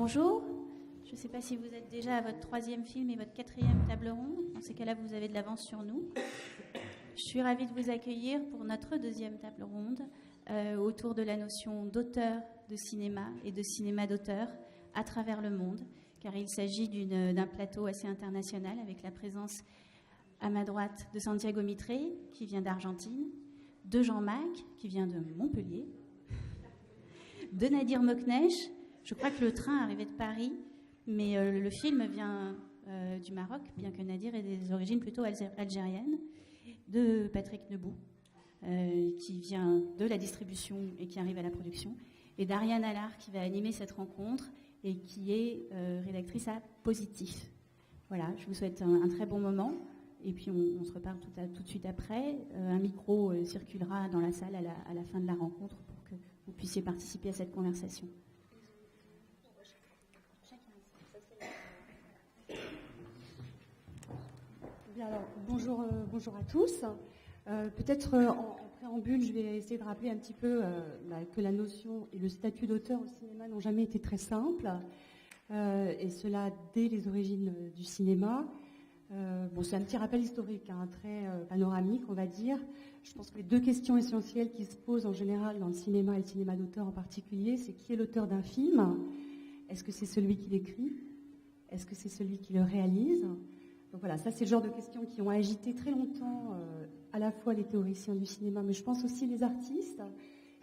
Bonjour, je ne sais pas si vous êtes déjà à votre 3e film et votre 4e table ronde. Dans ces cas-là, vous avez de l'avance sur nous. Je suis ravie de vous accueillir pour notre 2e table ronde autour de la notion d'auteur de cinéma et de cinéma d'auteur à travers le monde, car il s'agit d'un plateau assez international avec la présence à ma droite de Santiago Mitre, qui vient d'Argentine, de Jean-Mac, qui vient de Montpellier, de Nadir Moknesh. Je crois que le train arrivait de Paris, mais le film vient du Maroc, bien que Nadir ait des origines plutôt algériennes, de Patrick Nebou, qui vient de la distribution et qui arrive à la production, et d'Ariane Allard, qui va animer cette rencontre et qui est rédactrice à Positif. Voilà, je vous souhaite un très bon moment, et puis on se reparle tout de suite après. Un micro circulera dans la salle à la fin de la rencontre pour que vous puissiez participer à cette conversation. Bien, alors, bonjour à tous. Peut-être en préambule, je vais essayer de rappeler un petit peu que la notion et le statut d'auteur au cinéma n'ont jamais été très simples, et cela dès les origines du cinéma. C'est un petit rappel historique, très panoramique, on va dire. Je pense que les deux questions essentielles qui se posent en général dans le cinéma et le cinéma d'auteur en particulier, c'est qui est l'auteur d'un film ? Est-ce que c'est celui qui l'écrit ? Est-ce que c'est celui qui le réalise ? Donc voilà, ça c'est le genre de questions qui ont agité très longtemps à la fois les théoriciens du cinéma, mais je pense aussi les artistes,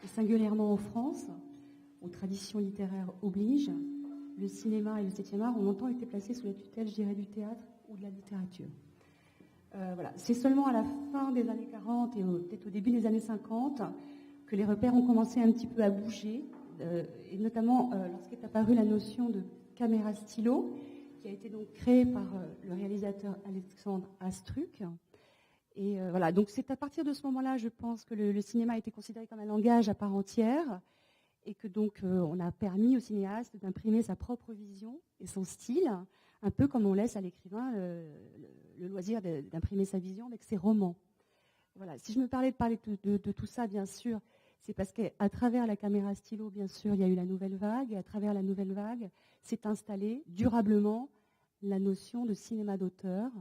et singulièrement en France, où tradition littéraire oblige, le cinéma et le 7e art ont longtemps été placés sous la tutelle, je dirais, du théâtre ou de la littérature. Voilà. C'est seulement à la fin des années 40 et peut-être au début des années 50 que les repères ont commencé un petit peu à bouger, et notamment lorsqu'est apparue la notion de caméra stylo, qui a été donc créé par le réalisateur Alexandre Astruc. Et voilà, donc c'est à partir de ce moment-là, je pense, que le cinéma a été considéré comme un langage à part entière, et que donc on a permis au cinéaste d'imprimer sa propre vision et son style, un peu comme on laisse à l'écrivain le loisir d'imprimer sa vision avec ses romans. Voilà, si je me parlais de tout ça, bien sûr, c'est parce qu'à travers la caméra stylo, bien sûr, il y a eu la nouvelle vague, et à travers la nouvelle vague s'est installée durablement la notion de cinéma d'auteur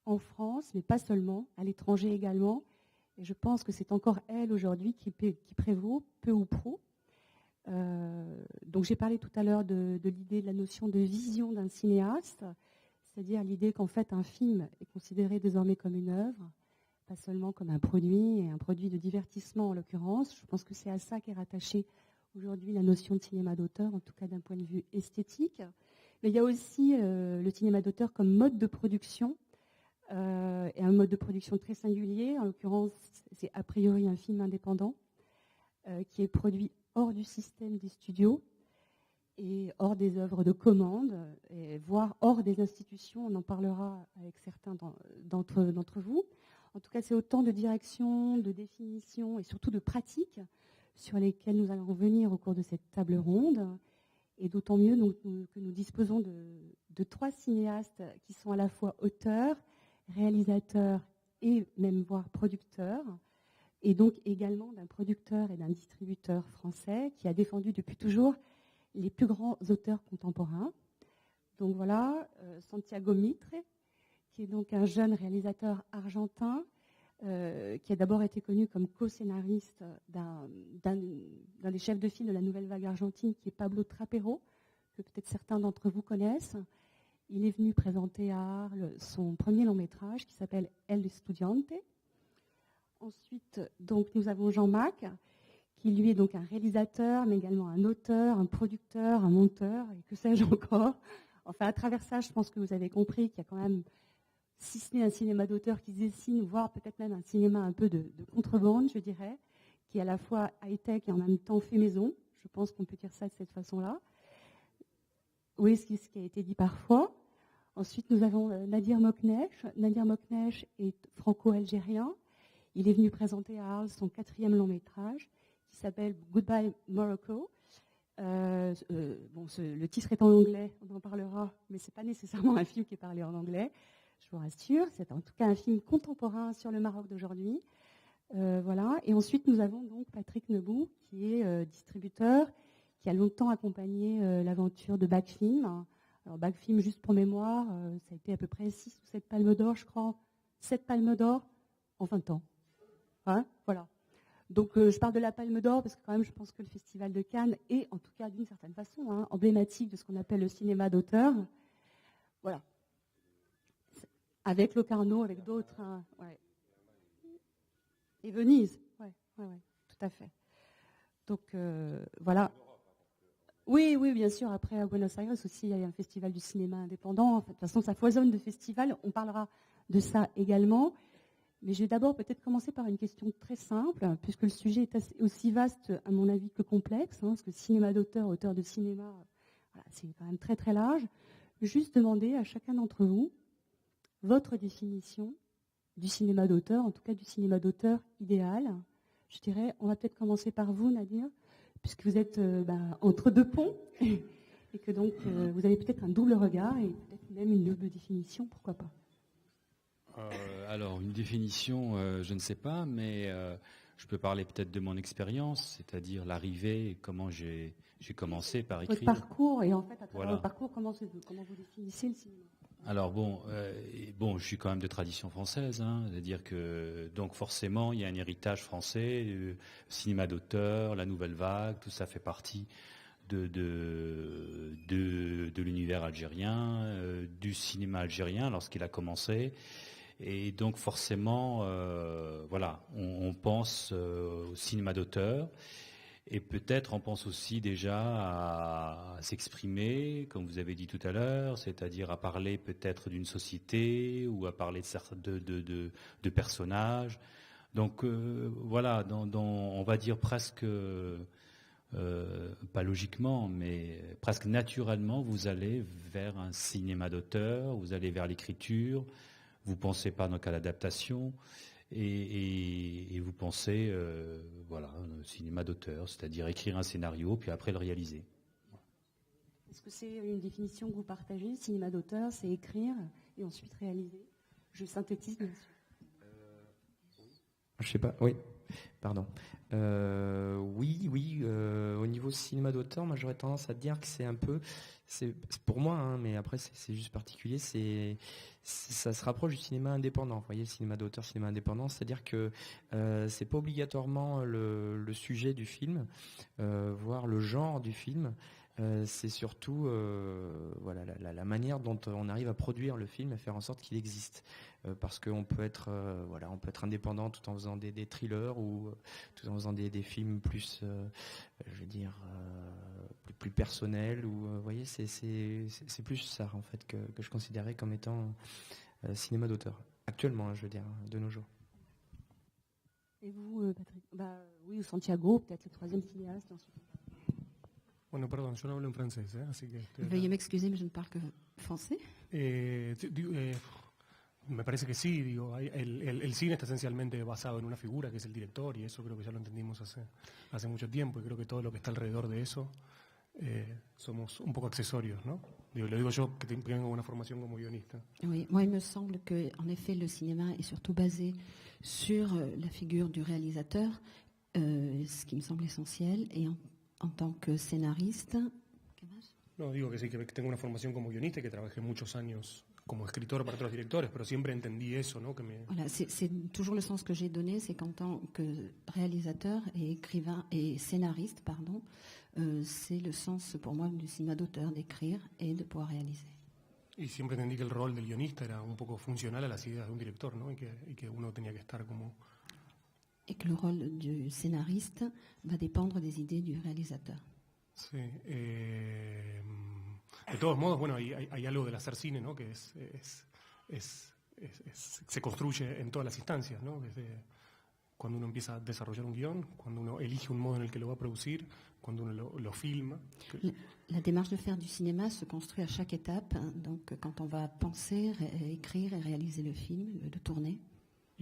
en France, mais pas seulement, à l'étranger également. Et je pense que c'est encore elle aujourd'hui qui prévaut, peu ou prou. Donc j'ai parlé tout à l'heure de l'idée de la notion de vision d'un cinéaste, c'est-à-dire l'idée qu'en fait un film est considéré désormais comme une œuvre, pas seulement comme un produit, et un produit de divertissement en l'occurrence. Je pense que c'est à ça qu'est rattachée aujourd'hui la notion de cinéma d'auteur, en tout cas d'un point de vue esthétique. Mais il y a aussi le cinéma d'auteur comme mode de production, et un mode de production très singulier. En l'occurrence, c'est a priori un film indépendant qui est produit hors du système des studios et hors des œuvres de commande, et voire hors des institutions. On en parlera avec certains d'entre vous. En tout cas, c'est autant de direction, de définition et surtout de pratiques sur lesquelles nous allons revenir au cours de cette table ronde. Et d'autant mieux que nous disposons de 3 cinéastes qui sont à la fois auteurs, réalisateurs et même voire producteurs, et donc également d'un producteur et d'un distributeur français qui a défendu depuis toujours les plus grands auteurs contemporains. Donc voilà, Santiago Mitre, qui est donc un jeune réalisateur argentin, qui a d'abord été connu comme co-scénariste d'un des chefs de file de la nouvelle vague argentine, qui est Pablo Trapero, que peut-être certains d'entre vous connaissent. Il est venu présenter à Arles son premier long métrage qui s'appelle El Estudiante. Ensuite, donc, nous avons Jean-Mac, qui lui est donc un réalisateur, mais également un auteur, un producteur, un monteur, et que sais-je encore. Enfin, à travers ça, je pense que vous avez compris qu'il y a quand même, si ce n'est un cinéma d'auteur qui se dessine, voire peut-être même un cinéma un peu de contrebande, je dirais, qui est à la fois high-tech et en même temps fait maison. Je pense qu'on peut dire ça de cette façon-là. Oui, ce qui a été dit parfois. Ensuite, nous avons Nadir Moknesh. Nadir Moknesh est franco-algérien. Il est venu présenter à Arles son 4e long métrage qui s'appelle Goodbye Morocco. Le titre est en anglais, on en parlera, mais ce n'est pas nécessairement un film qui est parlé en anglais, je vous rassure. C'est en tout cas un film contemporain sur le Maroc d'aujourd'hui. Voilà. Et ensuite, nous avons donc Patrick Nebou, qui est distributeur, qui a longtemps accompagné l'aventure de Backfilm. Alors Backfilm, juste pour mémoire, ça a été à peu près 6 ou 7 palmes d'or, je crois. 7 palmes d'or en 20 ans. Hein, voilà. Donc je parle de la Palme d'Or parce que quand même je pense que le Festival de Cannes est, en tout cas d'une certaine façon, emblématique de ce qu'on appelle le cinéma d'auteur. Voilà. Avec Locarno, avec d'autres. Ouais. Et Venise. Ouais, tout à fait. Donc voilà. Oui, bien sûr. Après, à Buenos Aires aussi, il y a un festival du cinéma indépendant. De toute façon, ça foisonne de festivals. On parlera de ça également. Mais je vais d'abord peut-être commencer par une question très simple, puisque le sujet est aussi vaste, à mon avis, que complexe, parce que cinéma d'auteur, auteur de cinéma, voilà, c'est quand même très très large. Juste demander à chacun d'entre vous votre définition du cinéma d'auteur, en tout cas du cinéma d'auteur idéal. Je dirais, on va peut-être commencer par vous, Nadir, puisque vous êtes entre deux ponts, et que donc vous avez peut-être un double regard, et peut-être même une double définition, pourquoi pas. Alors, une définition, je ne sais pas, mais je peux parler peut-être de mon expérience, c'est-à-dire l'arrivée, comment j'ai commencé par écrire. Votre parcours, et en fait, à travers votre parcours, comment vous définissez le cinéma? Alors je suis quand même de tradition française, c'est-à-dire que donc forcément il y a un héritage français, cinéma d'auteur, la nouvelle vague, tout ça fait partie de l'univers algérien, du cinéma algérien lorsqu'il a commencé. Et donc forcément, on pense au cinéma d'auteur. Et peut-être on pense aussi déjà à s'exprimer, comme vous avez dit tout à l'heure, c'est-à-dire à parler peut-être d'une société ou à parler de personnages. Donc on va dire presque, pas logiquement, mais presque naturellement, vous allez vers un cinéma d'auteur, vous allez vers l'écriture, vous pensez pas donc à l'adaptation. Et vous pensez, cinéma d'auteur, c'est-à-dire écrire un scénario, puis après le réaliser. Est-ce que c'est une définition que vous partagez? Cinéma d'auteur, c'est écrire et ensuite réaliser. Je synthétise, bien sûr. Je sais pas, oui, pardon. Oui, au niveau cinéma d'auteur, moi j'aurais tendance à dire que c'est un peu, c'est pour moi, mais après c'est juste particulier, ça se rapproche du cinéma indépendant. Vous voyez, cinéma d'auteur, cinéma indépendant, c'est-à-dire que c'est pas obligatoirement le sujet du film, voire le genre du film. C'est surtout la manière dont on arrive à produire le film, à faire en sorte qu'il existe. Parce qu'on peut être indépendant tout en faisant des thrillers ou tout en faisant des films plus, plus personnels. Ou vous voyez, c'est plus ça en fait que je considérais comme étant cinéma d'auteur. Actuellement, je veux dire, de nos jours. Et vous, Patrick? Oui, Santiago, peut-être le troisième cinéaste ensuite. Bueno, perdón, yo no hablo en francés, así que... Veuillez m'excuser, mais je ne parle que français. Me parece que sí, el cine está esencialmente basado en una figura que es el director, y eso creo que ya lo entendimos hace mucho tiempo, y creo que todo lo que está alrededor de eso somos un poco accesorios, ¿no? Lo digo yo que tengo una formación como guionista. Oui, moi il me semble que en effet le cinéma est surtout basé sur la figure du réalisateur, ce qui me semble essentiel, et en tant que scénariste. No, digo que sí, que tengo una formación como guionista y que trabajé muchos años como escritor para otros directores, pero siempre entendí eso, ¿no? Voilà, c'est toujours le sens que j'ai donné, c'est qu'en tant que réalisateur et écrivain et scénariste, c'est le sens pour moi du cinéma d'auteur, d'écrire et de pouvoir réaliser. Y siempre entendí que el rol del guionista era un poco funcional a las ideas de un director, ¿no? Y que uno tenía que estar como... Et que le rôle du scénariste va dépendre des idées du réalisateur. Sí. De todos modos, bueno, hay algo del hacer cine, ¿no? Que se construye en todas las instancias, ¿no? Desde cuando uno empieza a desarrollar un guión, cuando uno elige un modo en el que lo va a producir, cuando uno lo filma. La démarche de faire du cinéma se construit à chaque étape, donc quand on va penser, écrire et réaliser le film, le tourner.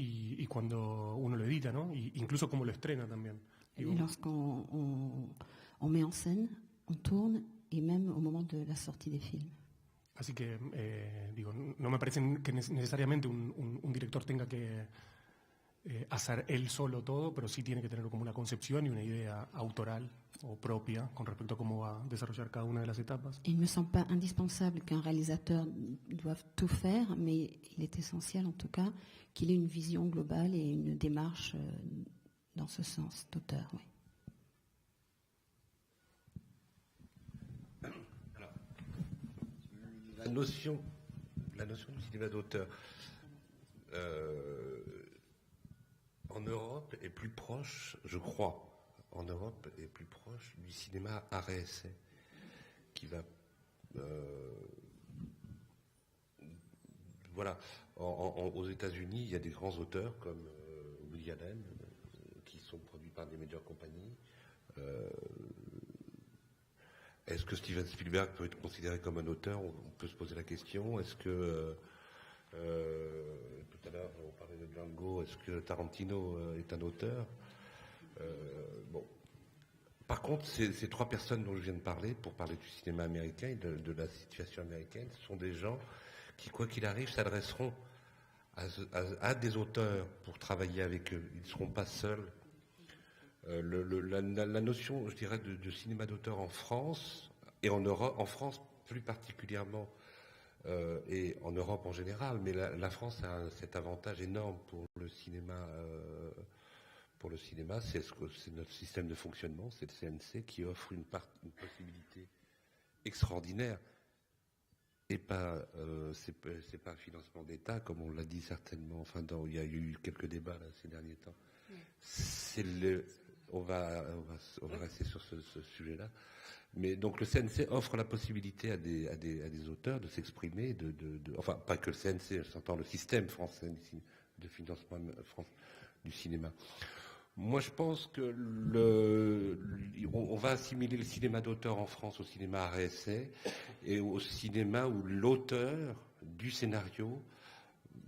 Y cuando uno lo edita, ¿no? Y incluso cómo lo estrena también. Et lorsqu'on met en scène, on tourne, et même au moment de la sortie des films. Así que, no me parece que necesariamente un director tenga que hacer él solo todo, pero sí tiene que tener como una concepción y una idea autoral o propia con respecto a cómo va a desarrollar cada una de las etapas. Il ne me semble pas indispensable qu'un réalisateur doive tout faire, mais il est essentiel en tout cas qu'il ait une vision globale et une démarche dans ce sens d'auteur. Oui. Alors, la notion du cinéma d'auteur en Europe est plus proche, je crois, en Europe est plus proche du cinéma art et essai, qui va, voilà, aux États-Unis, il y a des grands auteurs comme Woody Allen, qui sont produits par des meilleures compagnies. Est-ce que Steven Spielberg peut être considéré comme un auteur? On peut se poser la question. Est-ce que tout à l'heure on parlait de Django, est-ce que Tarantino est un auteur? Bon. Par contre, ces trois personnes dont je viens de parler, pour parler du cinéma américain et de la situation américaine, ce sont des gens qui, quoi qu'il arrive, s'adresseront à des auteurs pour travailler avec eux. Ils ne seront pas seuls. La notion, je dirais, de cinéma d'auteur en France, et en Europe, en France plus particulièrement, et en Europe en général, mais la France a cet avantage énorme pour le cinéma. C'est notre système de fonctionnement, c'est le CNC qui offre une possibilité extraordinaire. Et pas, c'est pas un financement d'État, comme on l'a dit certainement. Enfin, il y a eu quelques débats là, ces derniers temps. On va rester sur ce sujet-là. Mais donc le CNC offre la possibilité à des auteurs de s'exprimer, enfin pas que le CNC, j'entends le système français de financement du cinéma. Moi, je pense que on va assimiler le cinéma d'auteur en France au cinéma art et essai et au cinéma où l'auteur du scénario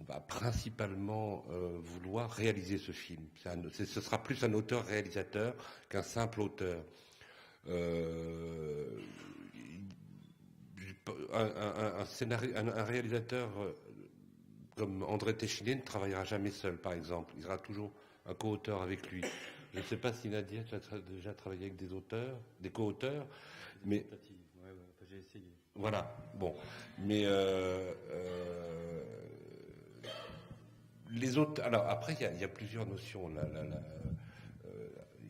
va principalement vouloir réaliser ce film. Ce sera plus un auteur-réalisateur qu'un simple auteur. Un réalisateur comme André Téchiné ne travaillera jamais seul, par exemple. Il sera toujours un co-auteur avec lui. Je ne sais pas si Nadia, tu as déjà travaillé avec des auteurs, des co-auteurs, mais j'ai essayé. Voilà. Bon, mais les autres. Alors après, il y a plusieurs notions.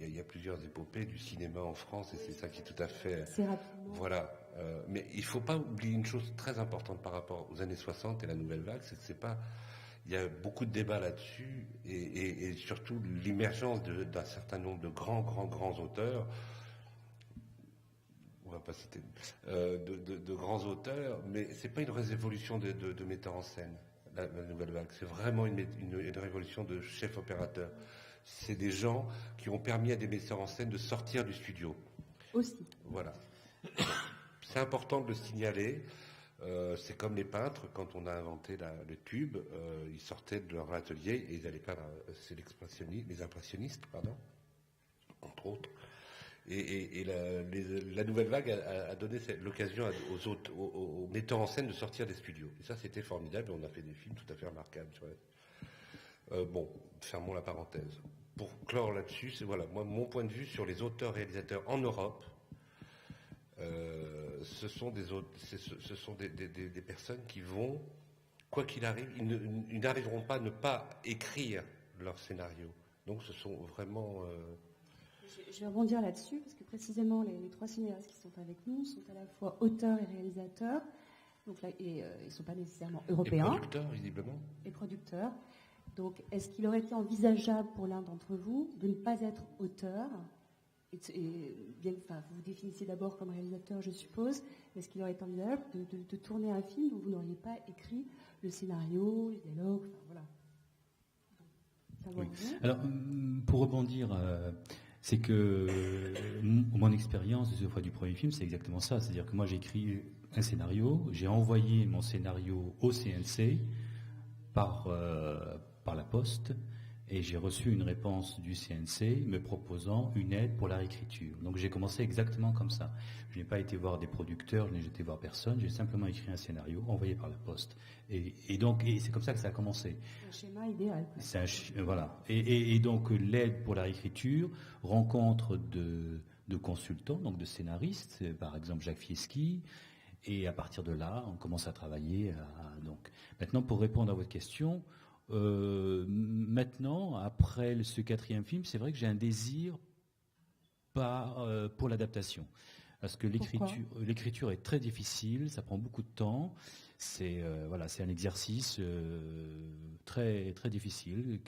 Il y a plusieurs épopées du cinéma en France, et c'est ça qui est tout à fait. C'est rapidement. Voilà. Mais il ne faut pas oublier une chose très importante par rapport aux années 60 et la nouvelle vague, c'est pas. Il y a beaucoup de débats là-dessus, et surtout l'émergence d'un certain nombre de grands auteurs. On va pas citer de grands auteurs, mais c'est pas une révolution de metteurs en scène, la nouvelle vague. C'est vraiment une révolution de chefs opérateurs. C'est des gens qui ont permis à des metteurs en scène de sortir du studio. Aussi. Voilà. C'est important de le signaler. C'est comme les peintres, quand on a inventé le tube, ils sortaient de leur atelier et ils allaient peindre. C'est les impressionnistes, entre autres. Et la nouvelle vague a donné l'occasion aux metteurs en scène de sortir des studios. Et ça, c'était formidable. On a fait des films tout à fait remarquables. Bon, fermons la parenthèse. Pour clore là-dessus, c'est voilà, moi, mon point de vue sur les auteurs-réalisateurs en Europe. Ce sont des personnes qui vont, quoi qu'il arrive, ils n'arriveront pas à ne pas écrire leur scénario. Donc ce sont vraiment... Je vais rebondir là-dessus, parce que précisément les trois cinéastes qui sont avec nous sont à la fois auteurs et réalisateurs, donc là, ils ne sont pas nécessairement européens. Et producteurs, visiblement. Et producteurs. Donc est-ce qu'il aurait été envisageable pour l'un d'entre vous de ne pas être auteur? Bien, vous vous définissez d'abord comme réalisateur, je suppose. Est-ce qu'il aurait été envisageable de tourner un film dont vous n'auriez pas écrit le scénario, les dialogues, voilà. Oui. Alors, pour rebondir, c'est que mon expérience de du premier film, c'est exactement ça. C'est-à-dire que moi, j'ai écrit un scénario, j'ai envoyé mon scénario au CNC par la poste. Et j'ai reçu une réponse du CNC me proposant une aide pour la réécriture. Donc j'ai commencé exactement comme ça. Je n'ai pas été voir des producteurs, je n'ai été voir personne, j'ai simplement écrit un scénario envoyé par la poste. Et c'est comme ça que ça a commencé. Un schéma idéal. Voilà. Et donc l'aide pour la réécriture, rencontre de consultants, donc de scénaristes, par exemple Jacques Fieschi. Et à partir de là, on commence à travailler. Donc maintenant, pour répondre à votre question. Maintenant, après ce 4e film, c'est vrai que j'ai un désir pour l'adaptation. Parce que l'écriture est très difficile, ça prend beaucoup de temps. C'est un exercice très, très difficile.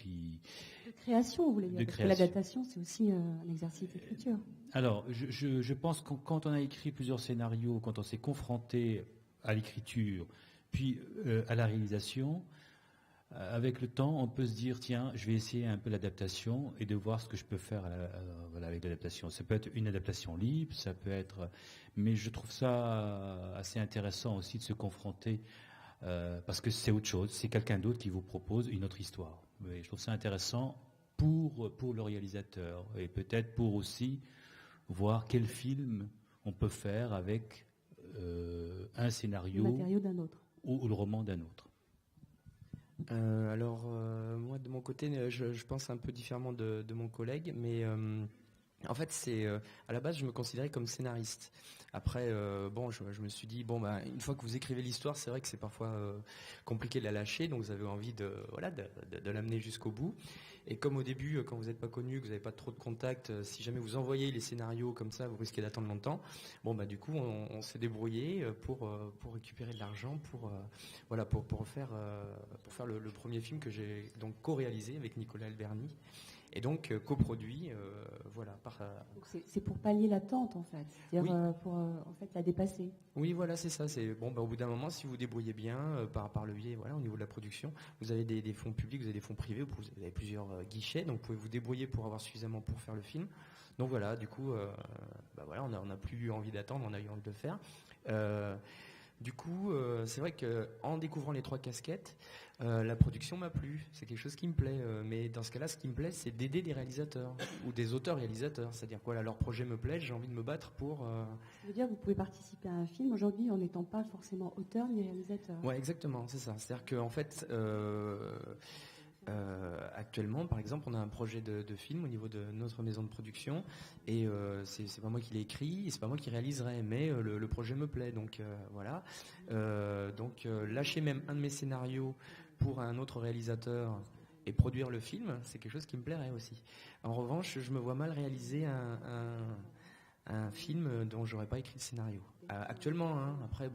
De création, vous voulez dire? Parce que l'adaptation, c'est aussi un exercice d'écriture. Alors, je pense que quand on a écrit plusieurs scénarios, quand on s'est confronté à l'écriture, puis à la réalisation, avec le temps, on peut se dire, tiens, je vais essayer un peu l'adaptation et de voir ce que je peux faire avec l'adaptation. Ça peut être une adaptation libre, ça peut être... Mais je trouve ça assez intéressant aussi de se confronter, parce que c'est autre chose, c'est quelqu'un d'autre qui vous propose une autre histoire. Mais je trouve ça intéressant pour le réalisateur et peut-être pour aussi voir quel film on peut faire avec un scénario... Le matériau d'un autre. Ou le roman d'un autre. Alors, moi, de mon côté, je pense un peu différemment de mon collègue, mais en fait, à la base, je me considérais comme scénariste. Après, je me suis dit, une fois que vous écrivez l'histoire, c'est vrai que c'est parfois compliqué de la lâcher, donc vous avez envie de l'amener jusqu'au bout. Et comme au début, quand vous n'êtes pas connu, que vous n'avez pas trop de contacts, si jamais vous envoyez les scénarios comme ça, vous risquez d'attendre longtemps. Du coup, on s'est débrouillé pour récupérer de l'argent pour faire le premier film que j'ai donc co-réalisé avec Nicolas Alberni. Et donc coproduit, Donc c'est pour pallier l'attente en fait, c'est-à-dire pour en fait la dépasser. Oui, voilà, c'est ça. C'est au bout d'un moment, si vous débrouillez bien par le biais, au niveau de la production, vous avez des fonds publics, vous avez des fonds privés, vous avez plusieurs guichets, donc vous pouvez vous débrouiller pour avoir suffisamment pour faire le film. Donc voilà, du coup, on n'a plus envie d'attendre, on a eu envie de le faire. Du coup, c'est vrai qu'en découvrant les 3 casquettes, la production m'a plu. C'est quelque chose qui me plaît. Mais dans ce cas-là, ce qui me plaît, c'est d'aider des réalisateurs ou des auteurs-réalisateurs. C'est-à-dire leur projet me plaît, j'ai envie de me battre pour... Ça veut dire que vous pouvez participer à un film aujourd'hui en n'étant pas forcément auteur ni réalisateur. Ouais, exactement, c'est ça. C'est-à-dire qu'en fait... actuellement, par exemple, on a un projet de film au niveau de notre maison de production et c'est pas moi qui l'ai écrit et c'est pas moi qui réaliserai, mais le projet me plaît, donc voilà. Donc lâcher même un de mes scénarios pour un autre réalisateur et produire le film, c'est quelque chose qui me plairait aussi. En revanche, je me vois mal réaliser un film dont j'aurais pas écrit le scénario. Actuellement, après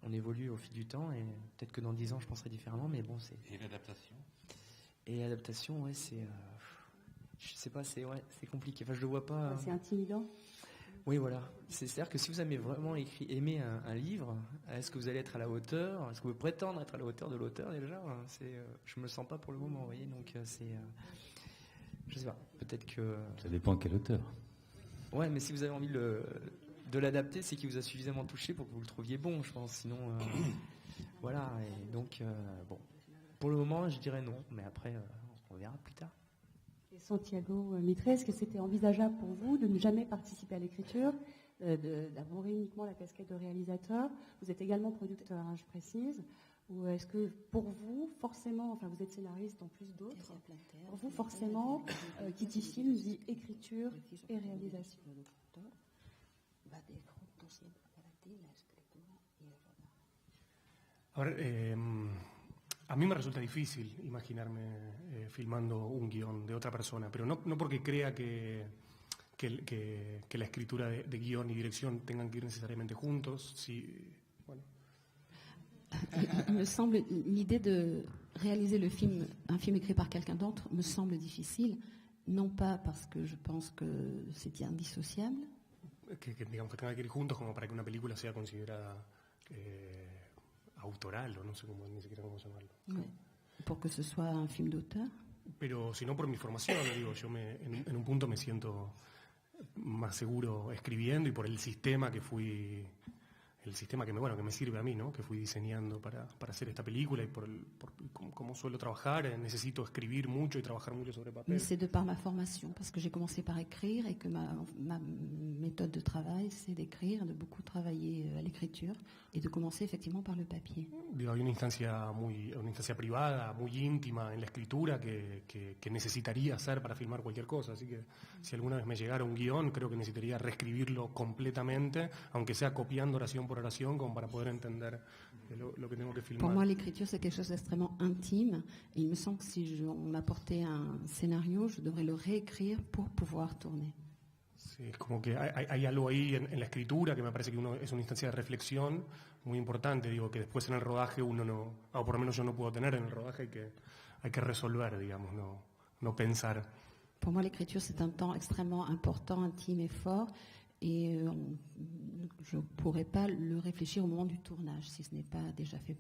on évolue au fil du temps et peut-être que dans 10 ans je penserai différemment, mais bon c'est... Et l'adaptation ? Et l'adaptation, c'est... je sais pas, c'est compliqué. Enfin, je le vois pas... C'est intimidant. Oui, voilà. C'est-à-dire que si vous avez vraiment aimé un livre, est-ce que vous allez être à la hauteur? Est-ce que vous pouvez prétendre être à la hauteur de l'auteur déjà? Je me le sens pas pour le moment, vous voyez. Donc je sais pas. Peut-être que... Ça dépend de quel auteur. Ouais, mais si vous avez envie de l'adapter, c'est qu'il vous a suffisamment touché pour que vous le trouviez bon, je pense. Sinon, voilà. Et donc, pour le moment, je dirais non, mais après, on verra plus tard. Et Santiago Mitre, est-ce que c'était envisageable pour vous de ne jamais participer à l'écriture, d'avoir uniquement la casquette de réalisateur? Vous êtes également producteur, je précise. Ou est-ce que pour vous, forcément, enfin vous êtes scénariste en plus d'autres, pour vous forcément, qui dit film dit écriture et réalisation? A mí me resulta difícil imaginarme filmando un guión de otra persona, pero no porque crea que la escritura de guión y dirección tengan que ir necesariamente juntos. Il me semble, l'idée de réaliser un film écrit par quelqu'un d'autre me semble difficile, non pas parce que je pense que c'est indissociable. Digamos que tenga que ir juntos como para que una película sea considerada autoral, o no sé ni siquiera cómo llamarlo. Ouais. Pour que ce soit un film d'auteur. Pero si no por mi formación, digo, yo en un punto me siento más seguro escribiendo y por el sistema que fui el sistema que me sirve a mí, ¿no? Que fui diseñando para hacer esta película y por cómo suelo trabajar, necesito escribir mucho y trabajar mucho sobre papel. Mais c'est de par ma formation, parce que j'ai commencé par écrire et que ma méthode de travail, c'est d'écrire, de beaucoup travailler à l'écriture et de commencer effectivement par le papier. Digo, hay una instancia privada, muy íntima en la escritura que necesitaría hacer para filmar cualquier cosa, así que si alguna vez me llegara un guión, creo que necesitaría reescribirlo completamente, aunque sea copiando oración por oración, como para poder entender lo que tengo que filmar. Pour moi, l'écriture, c'est quelque chose d'extrêmement intime. Et il me semble que si on m'apportait un scénario, je devrais le réécrire pour pouvoir tourner. Sí, es como que hay algo ahí en la escritura que me parece que es una instancia de reflexión muy importante, digo, que después en el rodaje uno no, o por lo menos yo no puedo tener en el rodaje, hay que resolver, digamos, no pensar. Pour moi, l'écriture, c'est un temps extrêmement important, intime et fort. Et je ne pourrais pas le réfléchir au moment du tournage, si ce n'est pas déjà fait.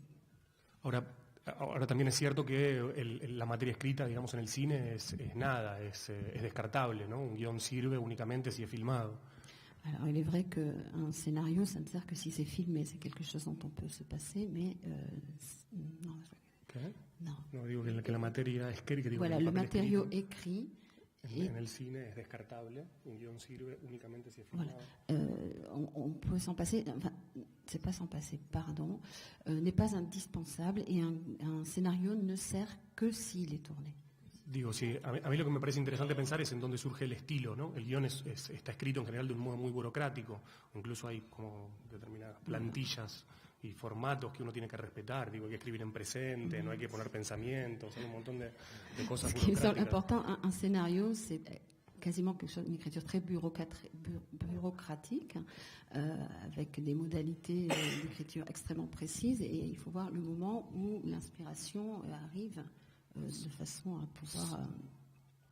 Ahora también es cierto que la materia escrita, digamos, en el cine es nada, es descartable, ¿no? Un guión sirve únicamente si es filmado. Alors, il est vrai qu'un scénario, ça ne sert que si c'est filmé. C'est quelque chose dont on peut se passer, mais non. ¿Qué? Non. No, digo que la materia escrita... Voilà, le matériau écrit... En el cine es descartable, un guión sirve únicamente si es filmado. Voilà. On peut s'en passer, enfin, c'est pas s'en passer, pardon, n'est pas indispensable et un scénario ne sert que s'il est tourné. Digo, sí, a mí lo que me parece interesante pensar es en dónde surge el estilo, ¿no? El guión está escrito en general de un modo muy burocrático, incluso hay como determinadas plantillas y formatos que uno tiene que respetar, digo, hay que escribir en presente, no hay que poner pensamientos, hay un montón de cosas Ce qui me semble burocráticas. important, un scénario, c'est quasiment quelque chose, une écriture très bureaucratique, avec des modalités d'écriture extrêmement précises, et il faut voir le moment où l'inspiration arrive de façon à pouvoir...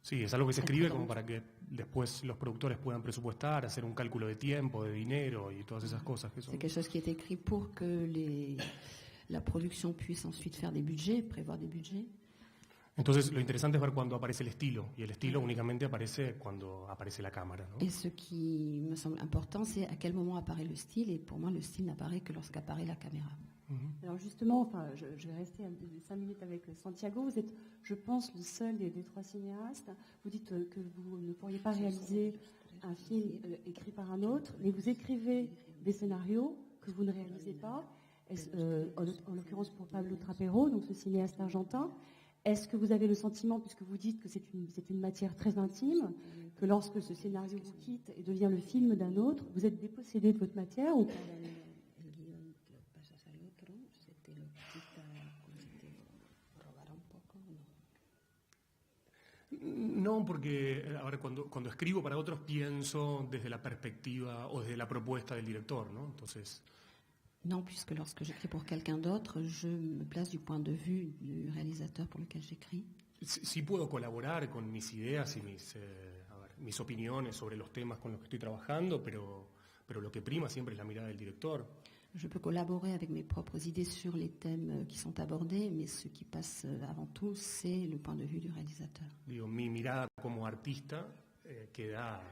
Sí, es algo que se escribe como para que después los productores puedan presupuestar, hacer un cálculo de tiempo, de dinero y todas esas cosas que son. C'est quelque chose qui est écrit pour que la production puisse ensuite faire des budgets, prévoir des budgets. Entonces, lo interesante es ver cuando aparece el estilo, y el estilo únicamente aparece cuando aparece la cámara, ¿no? Et ce qui me semble important, c'est à quel moment apparaît le style, et pour moi, le style n'apparaît que lorsqu'apparaît la caméra. Alors justement, enfin, je vais rester 5 minutes avec Santiago. Vous êtes, je pense, le seul des 3 cinéastes. Vous dites que vous ne pourriez pas réaliser un film écrit par un autre, mais vous écrivez des scénarios que vous ne réalisez pas. En l'occurrence pour Pablo Trapero, donc ce cinéaste argentin. Est-ce que vous avez le sentiment, puisque vous dites que c'est une matière très intime, que lorsque ce scénario vous quitte et devient le film d'un autre, vous êtes dépossédé de votre matière ou... No, porque ahora cuando escribo para otros pienso desde la perspectiva o desde la propuesta del director, ¿no? Entonces... Non, puisque lorsque j'écris pour quelqu'un d'autre, je me place du point de vue du réalisateur pour lequel j'écris. Sí puedo colaborar con mis ideas y mis opiniones sobre los temas con los que estoy trabajando, pero lo que prima siempre es la mirada del director. Je peux collaborer avec mes propres idées sur les thèmes qui sont abordés, mais ce qui passe avant tout, c'est le point de vue du réalisateur. Digo, mi mirada como artista queda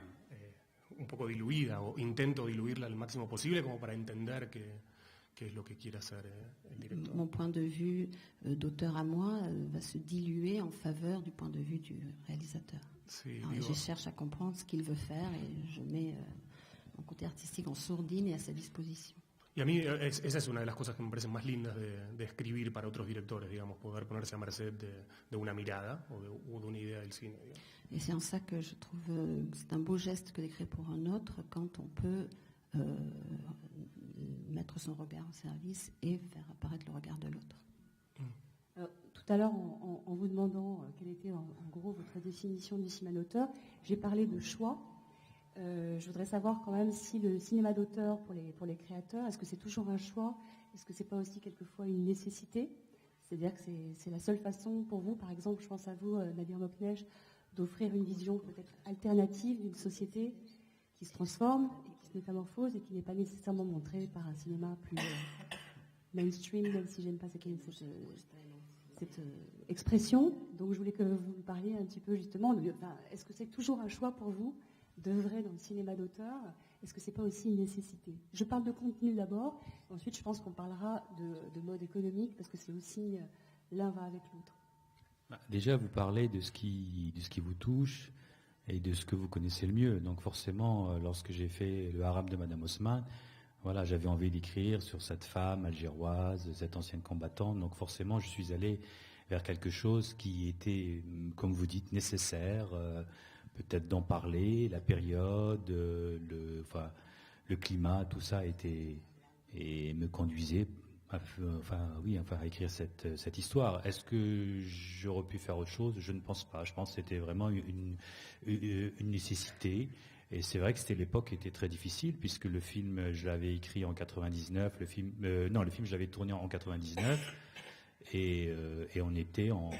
un poco diluida, o intento diluirla al máximo posible como para entender qué es lo que quiere hacer el director. Mon point de vue d'auteur à moi va se diluer en faveur du point de vue du réalisateur. Sí, Alors, je cherche à comprendre ce qu'il veut faire et je mets mon côté artistique en sourdine et à sa disposition. Y a mí esa es una de las cosas que me parecen más lindas de escribir para otros directores, digamos, poder ponerse a merced de una mirada o de una idea del cine. Digamos. Et c'est en ça que je trouve que c'est un beau geste que d'écrire pour un autre quand on peut mettre son regard au service et faire apparaître le regard de l'autre. Tout à l'heure, en vous demandant quelle était en gros votre définition du cinéma d'auteur, j'ai parlé de choix. Je voudrais savoir quand même si le cinéma d'auteur pour les créateurs, est-ce que c'est toujours un choix? Est-ce que c'est pas aussi quelquefois une nécessité? C'est-à-dire que c'est la seule façon pour vous, par exemple, je pense à vous, Nadir Moknesh, d'offrir une vision peut-être alternative d'une société qui se transforme, et qui se métamorphose et qui n'est pas nécessairement montrée par un cinéma plus mainstream, même si j'aime pas cette expression. Donc je voulais que vous me parliez un petit peu justement, est-ce que c'est toujours un choix pour vous d'œuvrer dans le cinéma d'auteur? est-ce que c'est pas aussi une nécessité? Je parle de contenu d'abord, ensuite je pense qu'on parlera de mode économique, parce que c'est aussi l'un va avec l'autre. Déjà, vous parlez de ce qui vous touche et de ce que vous connaissez le mieux. Donc forcément, lorsque j'ai fait le haram de Madame Haussmann, voilà, j'avais envie d'écrire sur cette femme algéroise, cette ancienne combattante. Donc forcément, je suis allé vers quelque chose qui était, comme vous dites, nécessaire, peut-être d'en parler, la période, le climat, tout ça était et me conduisait à écrire cette histoire. Est-ce que j'aurais pu faire autre chose? Je ne pense pas. Je pense que c'était vraiment une nécessité. Et c'est vrai que c'était l'époque qui était très difficile, puisque le film, je l'avais écrit en 99, le film je l'avais tourné en 99, et on était en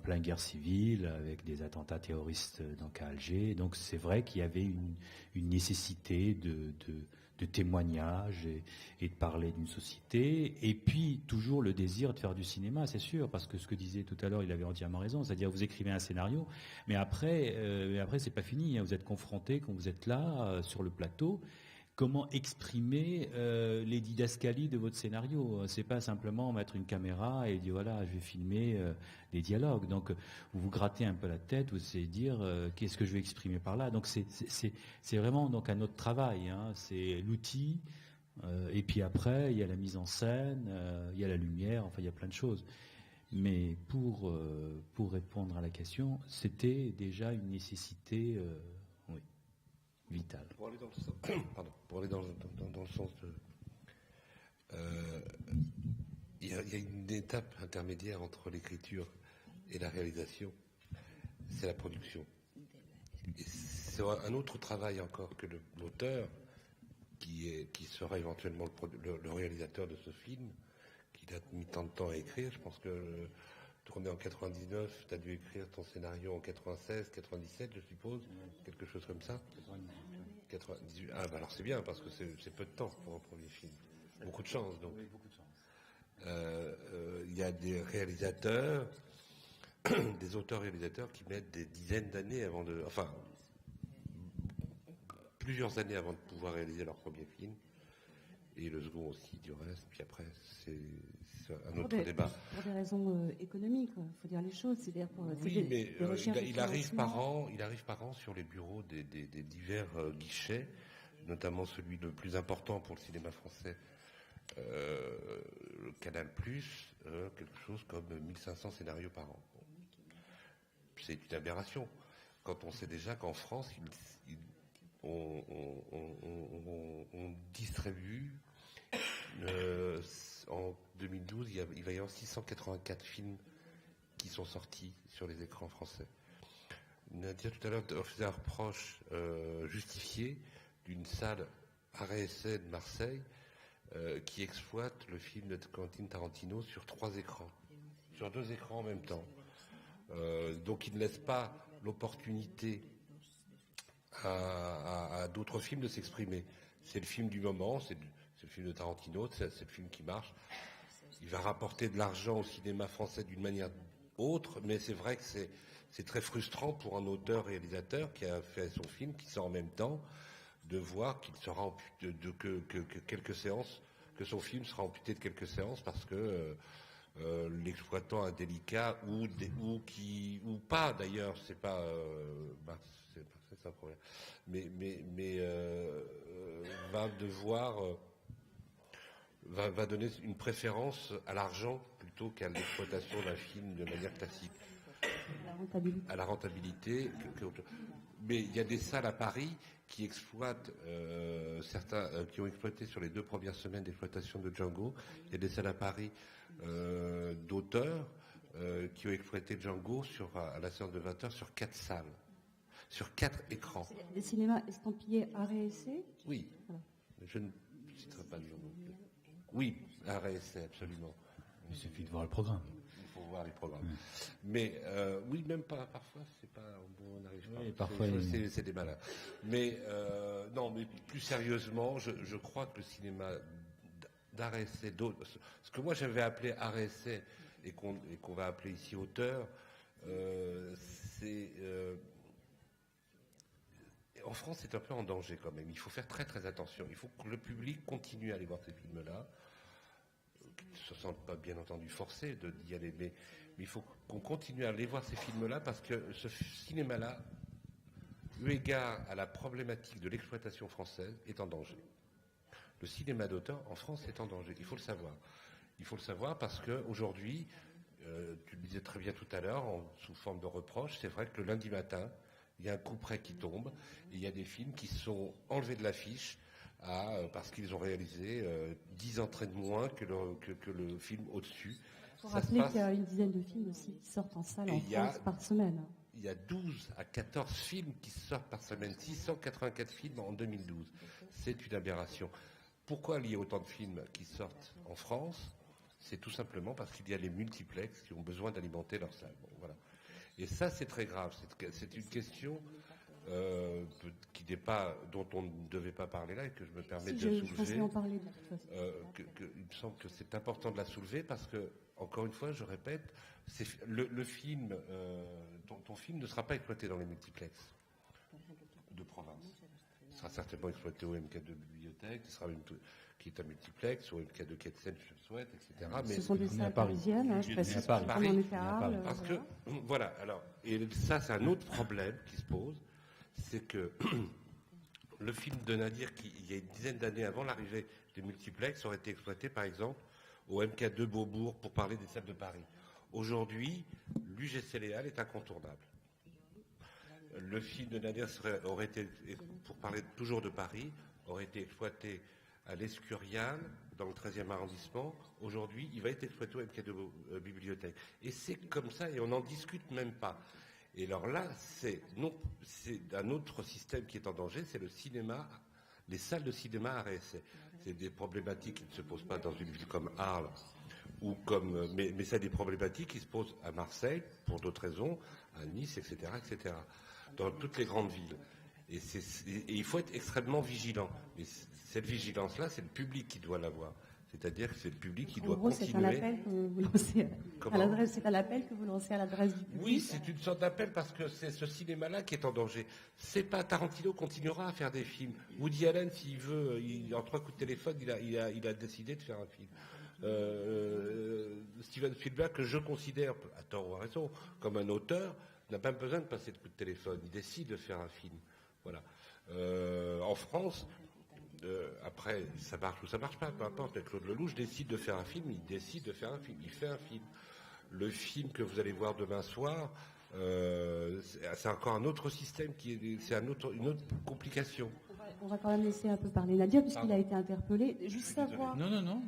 pleine guerre civile, avec des attentats terroristes donc à Alger. Donc c'est vrai qu'il y avait une nécessité de témoignage et de parler d'une société, et puis toujours le désir de faire du cinéma, c'est sûr, parce que ce que disait tout à l'heure, il avait entièrement raison, c'est-à-dire vous écrivez un scénario, mais après c'est pas fini, hein. Vous êtes confronté quand vous êtes là sur le plateau. Comment exprimer les didascalies de votre scénario? C'est pas simplement mettre une caméra et dire voilà, je vais filmer des dialogues. Donc vous vous grattez un peu la tête, vous essayez de dire qu'est-ce que je vais exprimer par là. Donc c'est vraiment donc un autre travail. Hein. C'est l'outil et puis après il y a la mise en scène, il y a la lumière. Enfin il y a plein de choses. Mais pour répondre à la question, c'était déjà une nécessité. Vital. Pour aller dans le sens, de... Il y a une étape intermédiaire entre l'écriture et la réalisation, c'est la production. Et c'est un autre travail encore que l'auteur, qui sera éventuellement le réalisateur de ce film, qu'il a mis tant de temps à écrire. Je pense que tourné en 99, tu as dû écrire ton scénario en 96, 97, je suppose, quelque chose comme ça. 98. Ah, bah alors c'est bien, parce que c'est peu de temps pour un premier film. Beaucoup de chance, donc. Oui, beaucoup de chance. Il y a des réalisateurs, des auteurs-réalisateurs qui mettent des dizaines d'années plusieurs années avant de pouvoir réaliser leur premier film. Et le second aussi, du reste. Puis après, c'est un autre débat. Pour des raisons économiques, il faut dire les choses. C'est-à-dire il arrive par an sur les bureaux des divers guichets, notamment celui le plus important pour le cinéma français, le Canal+, quelque chose comme 1500 scénarios par an. C'est une aberration. Quand on sait déjà qu'en France, on distribue en 2012, il va y avoir 684 films qui sont sortis sur les écrans français. Nadia tout à l'heure faisait un reproche justifié d'une salle Arrêt-Essai de Marseille qui exploite le film de Quentin Tarantino sur 3 écrans, sur 2 écrans en même temps. Donc il ne laisse pas l'opportunité à d'autres films de s'exprimer. C'est le film du moment, c'est le film de Tarantino, c'est le film qui marche. Il va rapporter de l'argent au cinéma français d'une manière autre, mais c'est vrai que c'est très frustrant pour un auteur-réalisateur qui a fait son film, qui sort en même temps, de voir qu'il sera amputé que quelques séances, que son film sera amputé de quelques séances parce que l'exploitant indélicat ou pas d'ailleurs, c'est pas c'est un problème, mais va devoir va donner une préférence à l'argent plutôt qu'à l'exploitation d'un film de manière classique. À la rentabilité. Mais il y a des salles à Paris qui exploitent, certains qui ont exploité sur les 2 premières semaines d'exploitation de Django. Il y a des salles à Paris d'auteurs qui ont exploité Django à la séance de 20h sur 4 salles, sur 4 écrans. Des cinémas estampillés Arrêt-Essai? Oui. Voilà. Je ne citerai pas le nom. Oui, Arrêt-Essai, absolument. Il suffit de voir le programme. Il faut voir les programmes. Mais oui, même pas parfois, c'est pas bon, on n'arrive pas. Oui, parfois, c'est des malades. Mais non, mais plus sérieusement, je crois que le cinéma d'Arrêt-Essai, ce que moi j'avais appelé Arrêt-Essai et qu'on va appeler ici auteur, c'est en France, c'est un peu en danger quand même. Il faut faire très très attention. Il faut que le public continue à aller voir ces films-là. Qu'ils ne se sentent pas bien entendu forcés d'y aller, mais il faut qu'on continue à aller voir ces films-là parce que ce cinéma-là, eu égard à la problématique de l'exploitation française, est en danger. Le cinéma d'auteur en France est en danger, il faut le savoir. Il faut le savoir parce qu'aujourd'hui, tu le disais très bien tout à l'heure, sous forme de reproche, c'est vrai que le lundi matin, il y a un coup près qui tombe, et il y a des films qui sont enlevés de l'affiche parce qu'ils ont réalisé 10 entrées de moins que le film au-dessus. Il faut rappeler qu'il y a une dizaine de films aussi qui sortent en salle en France par semaine. Il y a 12 à 14 films qui sortent par semaine, 684 films en 2012. C'est une aberration. Pourquoi il y a autant de films qui sortent en France ? C'est tout simplement parce qu'il y a les multiplexes qui ont besoin d'alimenter leur salle. Bon, voilà. Et ça, c'est très grave. C'est une question qui n'est pas, dont on ne devait pas parler là et que je me permets de soulever. Je pensais en parler de toute façon. Il me semble que c'est important de la soulever parce que, encore une fois, je répète, le film, ton film ne sera pas exploité dans les multiplexes de province. Il sera certainement exploité au MK2 Bibliothèque, qui est un multiplex, au MK2 Quai-de-Seine, je le souhaite, etc. Mais ce sont des salles parisiennes, je précise à Paris. Parce que, voilà, alors, et ça, c'est un autre problème qui se pose, c'est que le film de Nadir, qui, il y a une dizaine d'années avant l'arrivée des multiplex, aurait été exploité, par exemple, au MK2 Beaubourg, pour parler des salles de Paris. Aujourd'hui, l'UGC Léal est incontournable. Le film de Nadir aurait été, pour parler toujours de Paris, aurait été exploité à l'Escurial, dans le 13e arrondissement. Aujourd'hui, il va être exploité au MK2 Bibliothèque. Et c'est comme ça, et on n'en discute même pas. Et alors là, c'est un autre système qui est en danger, c'est le cinéma, les salles de cinéma à réessai. C'est des problématiques qui ne se posent pas dans une ville comme Arles, mais c'est des problématiques qui se posent à Marseille, pour d'autres raisons, à Nice, etc., etc., dans toutes les grandes villes. Et il faut être extrêmement vigilant. Et cette vigilance-là, c'est le public qui doit l'avoir. C'est-à-dire que c'est le public qui doit continuer. C'est un appel que vous lancez à l'adresse. C'est un appel que vous lancez à l'adresse du public. Oui, c'est une sorte d'appel parce que c'est ce cinéma-là qui est en danger. C'est pas Tarantino continuera à faire des films. Woody Allen, s'il veut, en 3 coups de téléphone, il a décidé de faire un film. Steven Spielberg, que je considère, à tort ou à raison, comme un auteur, n'a pas besoin de passer de coups de téléphone. Il décide de faire un film. Voilà. En France, après, ça marche ou ça marche pas, peu importe. Claude Lelouch décide de faire un film, il décide de faire un film, il fait un film. Le film que vous allez voir demain soir, c'est encore un autre système, c'est une autre complication. On va quand même laisser un peu parler Nadia, puisqu'il a été interpellé. Juste savoir. Non.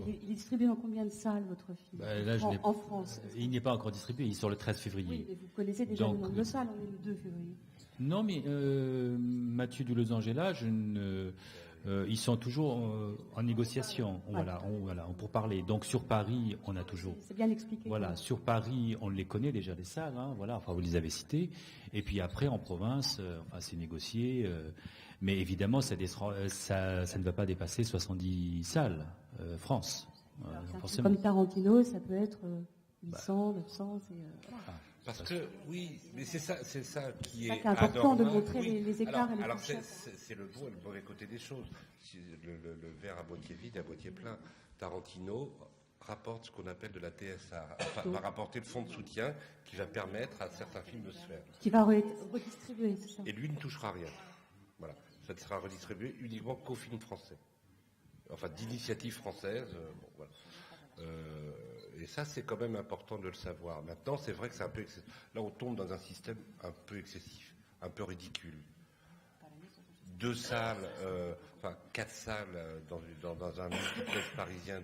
Il est distribué dans combien de salles, votre film en France? Il n'est pas encore distribué, il sort le 13 février. Oui, mais vous connaissez déjà le nombre de salles, on est le 2 février. Non, mais Mathieu Dulezange est là, ils sont toujours en négociation, pour parler. Donc sur Paris, on a toujours... C'est bien expliqué. Voilà, sur Paris, on les connaît déjà, les salles, vous les avez citées. Et puis après, en province, c'est négocié. Mais évidemment, ça ne va pas dépasser 70 salles, France. Forcément. Comme Tarantino, ça peut être 800, 900, Parce que, oui, mais c'est ça qui est important de montrer les écarts et les alors c'est le bon et le mauvais côté des choses. Le verre à moitié vide, à moitié plein. Tarantino rapporte ce qu'on appelle de la TSA, va rapporter le fonds de soutien qui va permettre à certains films de se faire. Qui va redistribuer, c'est ça. Et lui ne touchera rien. Voilà. Ça ne sera redistribué uniquement qu'aux films français. Enfin, d'initiative française. Et ça, c'est quand même important de le savoir. Maintenant, c'est vrai que c'est un peu excessif. Là, on tombe dans un système un peu excessif, un peu ridicule. 2 salles, 4 salles dans un multiplex parisien,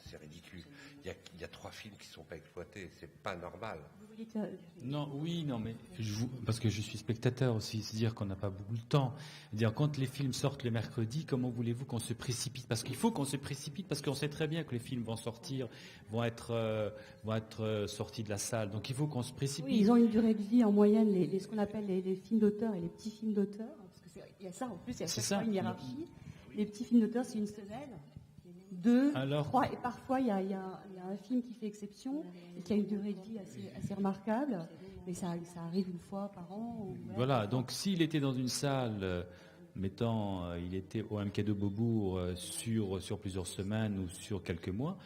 c'est ridicule. Il y a 3 films qui ne sont pas exploités, c'est pas normal. Mais parce que je suis spectateur aussi, c'est-à-dire qu'on n'a pas beaucoup de temps. C'est-à-dire quand les films sortent le mercredi, comment voulez-vous qu'on se précipite? Parce qu'il faut qu'on se précipite, parce qu'on sait très bien que les films vont sortir, vont être sortis de la salle. Donc il faut qu'on se précipite. Oui, ils ont une durée de vie en moyenne, ce qu'on appelle les films d'auteur et les petits films d'auteur. Il y a ça, en plus, il y a chaque fois une hiérarchie. Les petits films d'auteur, c'est une semaine, 2, 3, et parfois il y a un film qui fait exception et qui a une durée de vie assez remarquable. Mais ça arrive une fois par an. Voilà, donc s'il était dans une salle, il était au MK de Beaubourg sur plusieurs semaines ou sur quelques mois,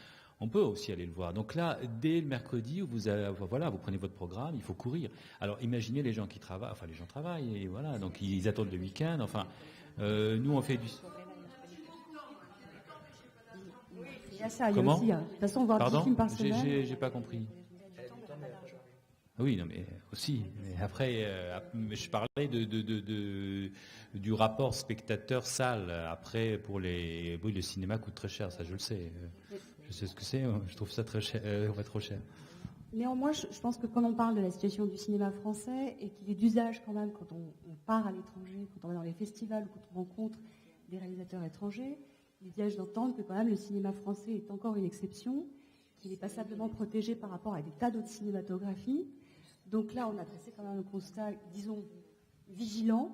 on peut aussi aller le voir. Donc là, dès le mercredi, vous prenez votre programme, il faut courir. Alors imaginez les gens qui travaillent, enfin les gens travaillent, et voilà, donc ils attendent le week-end, enfin, nous on fait du... Il y a ça, Comment? il y a aussi, de toute façon, voir 10 Pardon? films par semaine. J'ai pas compris. Oui, non, mais aussi. Mais après, je parlais du rapport spectateur-salle. Après, oui, le cinéma coûte très cher, ça je le sais. Je sais ce que c'est, je trouve ça très cher, trop cher. Néanmoins, je pense que quand on parle de la situation du cinéma français, et qu'il est d'usage quand même quand on part à l'étranger, quand on va dans les festivals ou quand on rencontre des réalisateurs étrangers, il est d'usage d'entendre que quand même le cinéma français est encore une exception, qu'il est passablement protégé par rapport à des tas d'autres cinématographies. Donc là, on a dressé quand même un constat, disons, vigilant.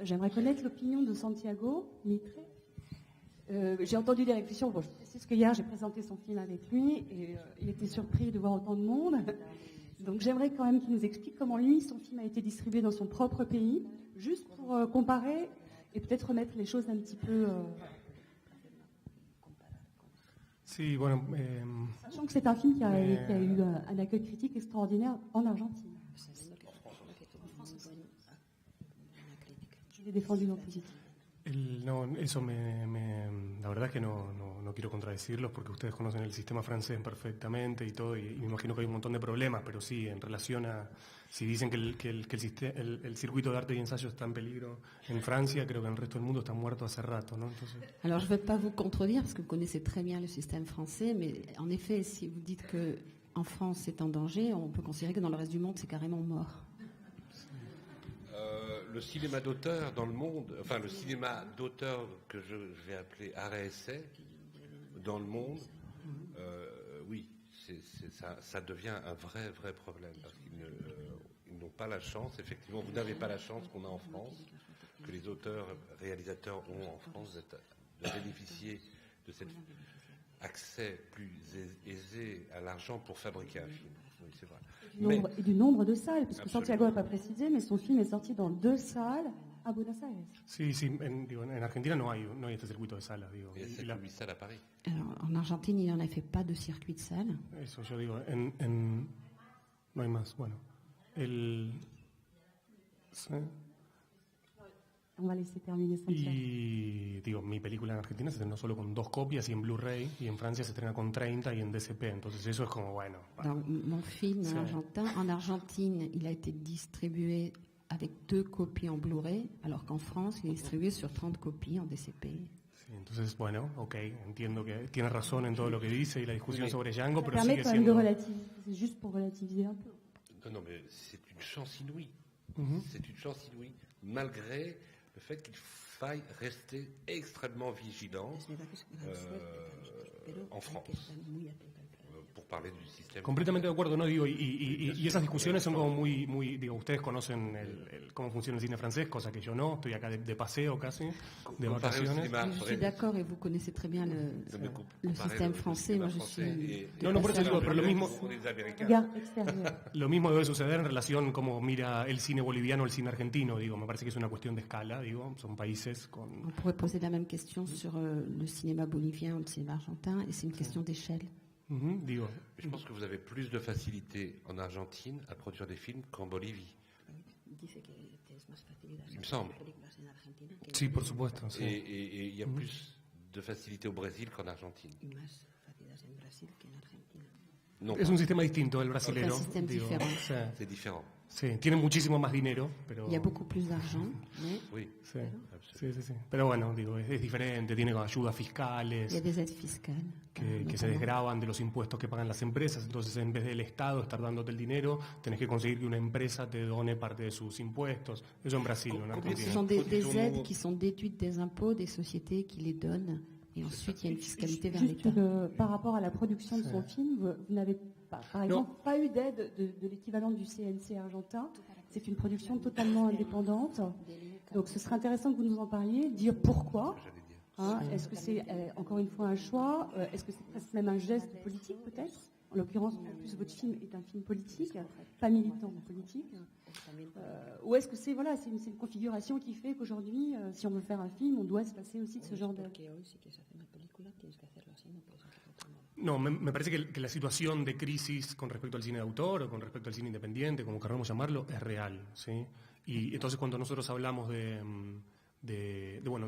J'aimerais connaître l'opinion de Santiago Mitre. J'ai entendu des réflexions. Bon, je précise que hier, j'ai présenté son film avec lui et il était surpris de voir autant de monde. Donc j'aimerais quand même qu'il nous explique comment lui, son film a été distribué dans son propre pays, juste pour comparer et peut-être remettre les choses un petit peu... Sí, bueno, Sachant que c'est un film qui a eu un accueil critique extraordinaire en Argentine. Je l'ai défendu en positif. No, eso la verdad es que no quiero contradecirlos porque ustedes conocen el sistema francés perfectamente y todo, y me imagino que hay un montón de problemas, pero sí, en relación a, si dicen que el circuito de arte y ensayo está en peligro en Francia, creo que en el resto del mundo está muerto hace rato, ¿no? Entonces... Alors je ne veux pas vous contredire parce que vous connaissez très bien le système français, mais en effet, si vous dites qu'en France c'est en danger, on peut considérer que dans le reste du monde c'est carrément mort. Le cinéma d'auteur dans le monde, enfin le cinéma d'auteur que je vais appeler art-essai dans le monde, oui, ça devient un vrai problème parce qu'ils n'ont pas la chance, effectivement, vous n'avez pas la chance qu'on a en France, que les auteurs, réalisateurs ont en France, de bénéficier de cet accès plus aisé à l'argent pour fabriquer un film. Oui, c'est vrai. Et du nombre de salles, parce que Santiago n'a pas précisé, mais son film est sorti dans 2 salles à Buenos Aires. Sí, en Argentina no hay este circuito de salas, digo. Et c'est 8 salles à Paris. Alors, en Argentine, il n'en a fait pas de circuit de salle. Eso yo digo, no hay más. Bueno, sí. On va laisser terminer Santiago. Y digo, mi película en Argentina se estrenó solo con 2 copias y en Blu-ray, y en Francia se estrena con 30 y en DCP, entonces eso es como bueno. Donc, mon film en Argentine, il a été distribué avec 2 copies en Blu-ray, alors qu'en France, il est distribué sur 30 copies en DCP. Sí, entonces, bueno, ok, entiendo que tiene razón en todo lo que dice y la discusión sobre Django, pero permet sigue quand même de siendo... relativiser, c'est juste pour relativiser un peu. Non, mais c'est une chance inouïe. C'est une chance inouïe, malgré le fait qu'il faille rester extrêmement vigilant en France, pour parler du système. Completamente de acuerdo, ¿no? Digo, y esas discusiones son como muy digo, ustedes conocen cómo funciona el cine francés, cosa que yo no, estoy acá de paseo casi, de vacaciones. Je suis d'accord et vous connaissez très bien le système français. Moi, je suis... No, por eso digo, pero lo mismo... Regard extérieur. Lo mismo debe suceder en relación a cómo mira el cine boliviano o el cine argentino, digo, me parece que es una cuestión de escala, digo, son países con... On pourrait poser la même question sur le cinéma bolivien ou le cinéma argentin, et c'est une question d'échelle. Digo. Je pense que vous avez plus de facilité en Argentine à produire des films qu'en Bolivie. Il me semble. Sí, por supuesto. Sí. Et il y a plus de facilité au Brésil qu'en Argentine. No, es un sistema distinto el brasilero. Es un sistema diferente. C'est différent. Sí, tiene muchísimo más dinero, pero... Il y a beaucoup plus d'argent, mais... Oui, sí. Pero bueno, digo, es diferente, tiene ayudas fiscales. Il y a des aides fiscales. Que se desgravan de los impuestos que pagan las empresas, entonces en vez del Estado estar dándote el dinero, tenés que conseguir que una empresa te done parte de sus impuestos. Eso en Brasil, ¿no? En Argentina. Ce sont des aides qui sont déduites des impôts des sociétés qui les donnent, et ensuite il y a une fiscalité vers l'État. Par rapport à la production de son film, vous n'avez pas, par exemple, pas eu d'aide de l'équivalent du CNC argentin. C'est une production totalement indépendante. Donc ce serait intéressant que vous nous en parliez, dire pourquoi. Est-ce que c'est encore une fois un choix? Est-ce que c'est presque même un geste politique peut-être? En l'occurrence, en plus, votre film est un film politique, pas militant, mais politique. Ou est-ce que c'est une configuration qui fait qu'aujourd'hui, si on veut faire un film, on doit se passer aussi de ce genre de... No, me parece que la situación de crisis con respecto al cine de autor o con respecto al cine independiente, como queramos llamarlo, es real, ¿sí? Y entonces cuando nosotros hablamos de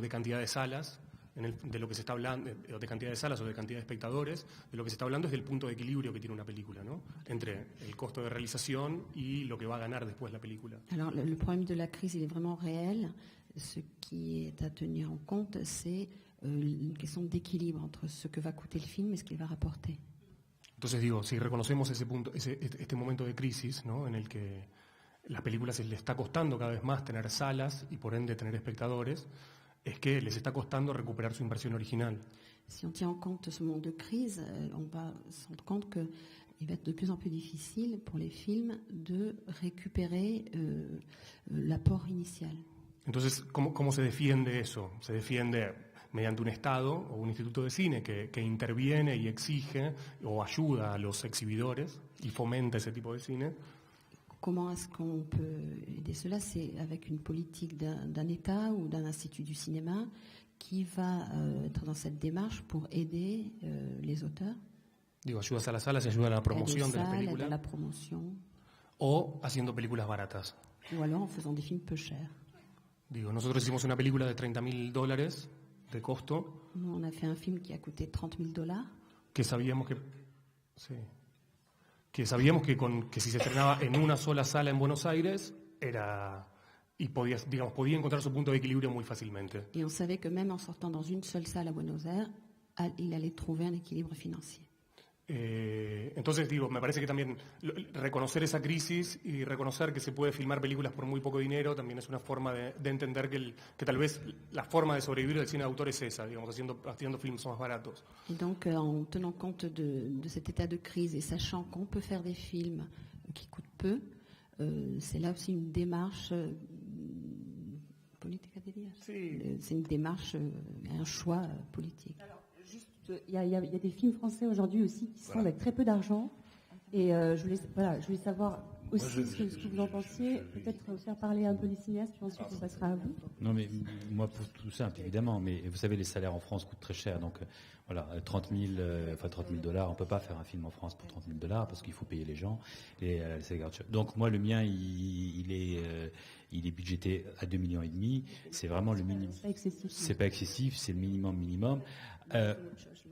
cantidad de salas, de lo que se está hablando, de cantidad de salas o de cantidad de espectadores, de lo que se está hablando es del punto de equilibrio que tiene una película, ¿no? Entre el costo de realización y lo que va a ganar después la película. Alors le problème de la crise, il est vraiment réel. Ce qui est à tenir en compte, c'est une question d'équilibre entre ce que va coûter le film et ce qu'il va rapporter. Entonces digo, si reconocemos ese punto, este momento de crisis, ¿no? En el que las películas le está costando cada vez más tener salas y por ende tener espectadores, es que les está costando recuperar su inversión original. Si on tient en compte ce moment de crise, on va se rendre compte qu'il va être de plus en plus difficile pour les films de récupérer l'apport initial. Entonces, ¿cómo se defiende eso? Se defiende mediante un Estado o un instituto de cine que interviene y exige o ayuda a los exhibidores y fomenta ese tipo de cine. Comment est-ce qu'on peut aider cela? C'est avec une politique d'un État ou d'un institut du cinéma qui va être dans cette démarche pour aider les auteurs. Digo, ayudas a las salas y ayuda a la promoción de las Aide à películas. la promotion. O haciendo películas baratas. Ou alors en faisant des films peu chers. Digo, nosotros hicimos una película de $30,000 de costo. Nous, on a fait un film qui a coûté $30,000. Que sabíamos que si se estrenaba en una sola sala en Buenos Aires podía encontrar su punto de equilibrio muy fácilmente. Et on savait que même en sortant dans une seule salle à Buenos Aires, il allait trouver un équilibre financier. Entonces digo, me parece que también reconocer esa crisis y reconocer que se puede filmar películas por muy poco dinero también es una forma de entender que tal vez la forma de sobrevivir del cine de autor es esa, digamos, haciendo films más baratos. Et donc en tenant compte de cet état de crise et sachant qu'on peut faire des films qui coûtent peu, c'est là aussi une démarche politique à dire. C'est une démarche, un choix politique. Il y a des films français aujourd'hui aussi qui sont avec très peu d'argent. Et je voulais savoir aussi ce que vous en pensiez. Peut-être faire parler un peu les cinéastes, puis ensuite on passera à vous. Non, mais moi, pour tout ça, évidemment. Mais vous savez, les salaires en France coûtent très cher. Donc, voilà, $30,000, on ne peut pas faire un film en France pour $30,000 parce qu'il faut payer les gens. Donc, moi, le mien, il est budgété à 2,5 millions. C'est vraiment le minimum. C'est pas excessif, c'est le minimum.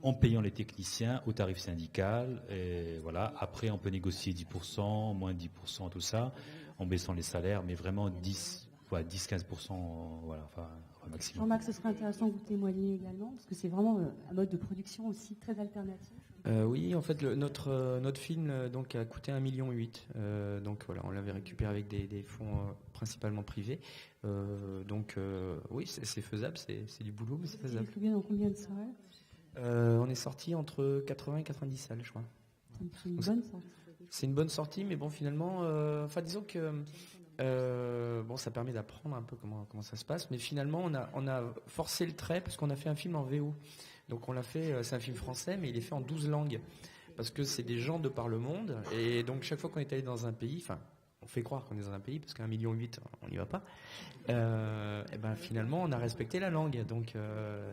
En payant les techniciens au tarif syndical, et voilà. Après, on peut négocier 10%, moins 10%, tout ça, en baissant les salaires, mais vraiment 10-15%, voilà, enfin, au maximum. Jean-Marc, ce serait intéressant que vous témoigniez également, parce que c'est vraiment un mode de production aussi très alternatif. Oui, en fait, notre film donc a coûté 1,8 million. Donc voilà, on l'avait récupéré avec des fonds principalement privés. Oui, c'est faisable, c'est du boulot, mais c'est faisable. Vous dans combien de salles? On est sorti entre 80 et 90 salles, je crois. C'est une bonne sortie. C'est une bonne sortie, mais bon, finalement, disons que ça permet d'apprendre un peu comment ça se passe. Mais finalement, on a forcé le trait parce qu'on a fait un film en VO. Donc on l'a fait, c'est un film français, mais il est fait en 12 langues. Parce que c'est des gens de par le monde. Et donc chaque fois qu'on est allé dans un pays, on fait croire qu'on est dans un pays, parce qu'à 1,8 million, on n'y va pas. Finalement, on a respecté la langue. Donc,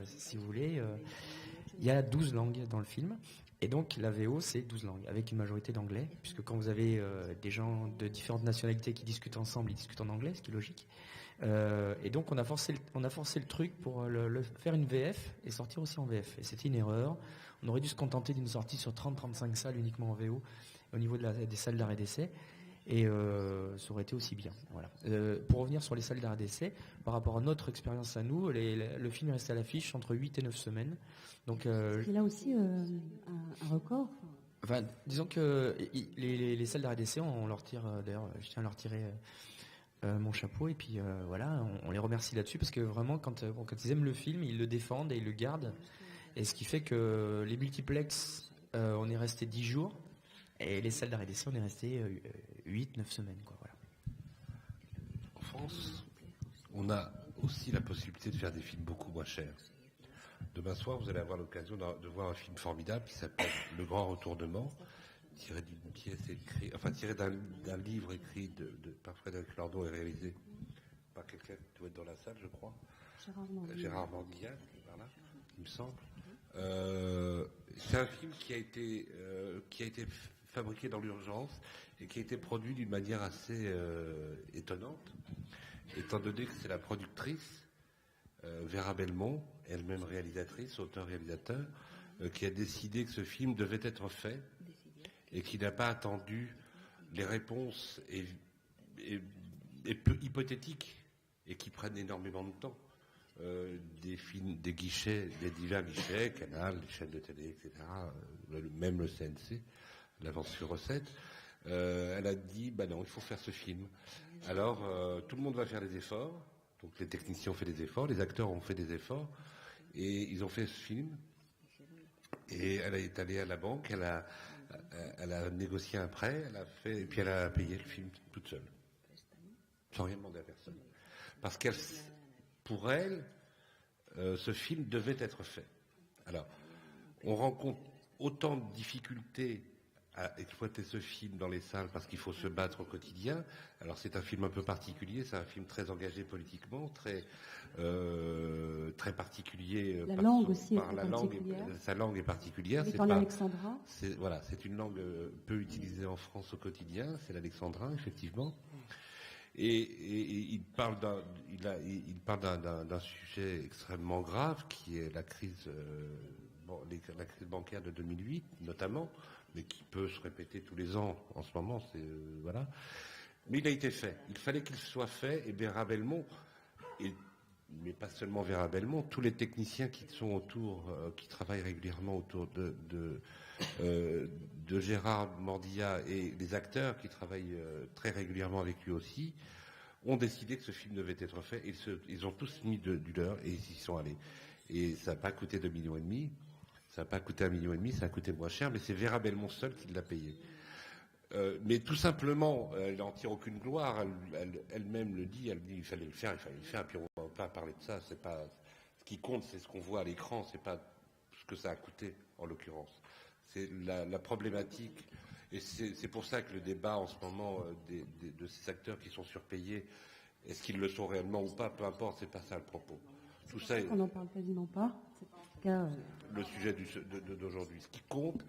si vous voulez, il y a 12 langues dans le film. Et donc, la VO, c'est 12 langues, avec une majorité d'anglais. Puisque quand vous avez des gens de différentes nationalités qui discutent ensemble, ils discutent en anglais, ce qui est logique. Et donc, on a forcé le truc pour faire une VF et sortir aussi en VF. Et c'était une erreur. On aurait dû se contenter d'une sortie sur 30-35 salles uniquement en VO, au niveau des salles d'arrêt d'essai. Et ça aurait été aussi bien. Voilà. Pour revenir sur les salles d'arrêt d'essai, par rapport à notre expérience à nous, le film est resté à l'affiche entre 8 et 9 semaines. Donc, c'est là aussi un record. Enfin, disons que les salles d'arrêt d'essai, on leur tire, d'ailleurs, je tiens à leur tirer mon chapeau, et puis voilà, on les remercie là-dessus, parce que vraiment, quand ils aiment le film, ils le défendent et ils le gardent. Et ce qui fait que les multiplex, on est resté 10 jours. Et les salles d'arrêt d'essai, on est resté 8-9 semaines. Quoi, voilà. En France, on a aussi la possibilité de faire des films beaucoup moins chers. Demain soir, vous allez avoir l'occasion de voir un film formidable qui s'appelle Le Grand Retournement, tiré d'une pièce écrite, enfin tiré d'un livre écrit par Frédéric Lordon et réalisé par quelqu'un qui doit être dans la salle, je crois. Gérard Mordillat, par là, il me semble. C'est un film qui a été fabriqué dans l'urgence et qui a été produit d'une manière assez étonnante, étant donné que c'est la productrice, Vera Belmont, elle-même réalisatrice, auteur-réalisateur, qui a décidé que ce film devait être fait et qui n'a pas attendu les réponses peu hypothétiques et qui prennent énormément de temps. Des guichets, des divers guichets, Canal, les chaînes de télé, etc., même le CNC, l'avance sur recette. Elle a dit, non, il faut faire ce film. Alors, tout le monde va faire des efforts. Donc, les techniciens ont fait des efforts, les acteurs ont fait des efforts, et ils ont fait ce film. Et elle est allée à la banque, elle a négocié un prêt, et puis elle a payé le film toute seule, sans rien demander à personne. Parce pour elle, ce film devait être fait. Alors, on rencontre autant de difficultés à exploiter ce film dans les salles parce qu'il faut se battre au quotidien. Alors, c'est un film un peu particulier, c'est un film très engagé politiquement, très particulier. La langue aussi est particulière. Sa langue est particulière. C'est en alexandrin. C'est une langue peu utilisée en France au quotidien, c'est l'alexandrin, effectivement. Et il parle d'un sujet extrêmement grave qui est la crise bancaire de 2008 notamment, mais qui peut se répéter tous les ans en ce moment. Voilà. Mais il a été fait. Il fallait qu'il soit fait. Et Vera Belmont, mais pas seulement Vera Belmont, tous les techniciens qui sont autour, qui travaillent régulièrement autour de Gérard Mordillat et les acteurs qui travaillent très régulièrement avec lui aussi, ont décidé que ce film devait être fait. Ils ont tous mis du leur et ils y sont allés. Et ça n'a pas coûté 2,5 millions. Ça n'a pas coûté 1,5 million, ça a coûté moins cher, mais c'est Vera Belmont seule qui l'a payé. Mais tout simplement, elle n'en tire aucune gloire. Elle-même le dit. Elle dit il fallait le faire. Puis on ne va pas parler de ça. C'est pas ce qui compte, c'est ce qu'on voit à l'écran. C'est pas ce que ça a coûté en l'occurrence. C'est la problématique. Et c'est pour ça que le débat en ce moment de ces acteurs qui sont surpayés, est-ce qu'ils le sont réellement ou pas, peu importe. C'est pas ça le propos. Tout ça. On n'en parle quasiment pas. C'est en tout cas le sujet d'aujourd'hui. Ce qui compte.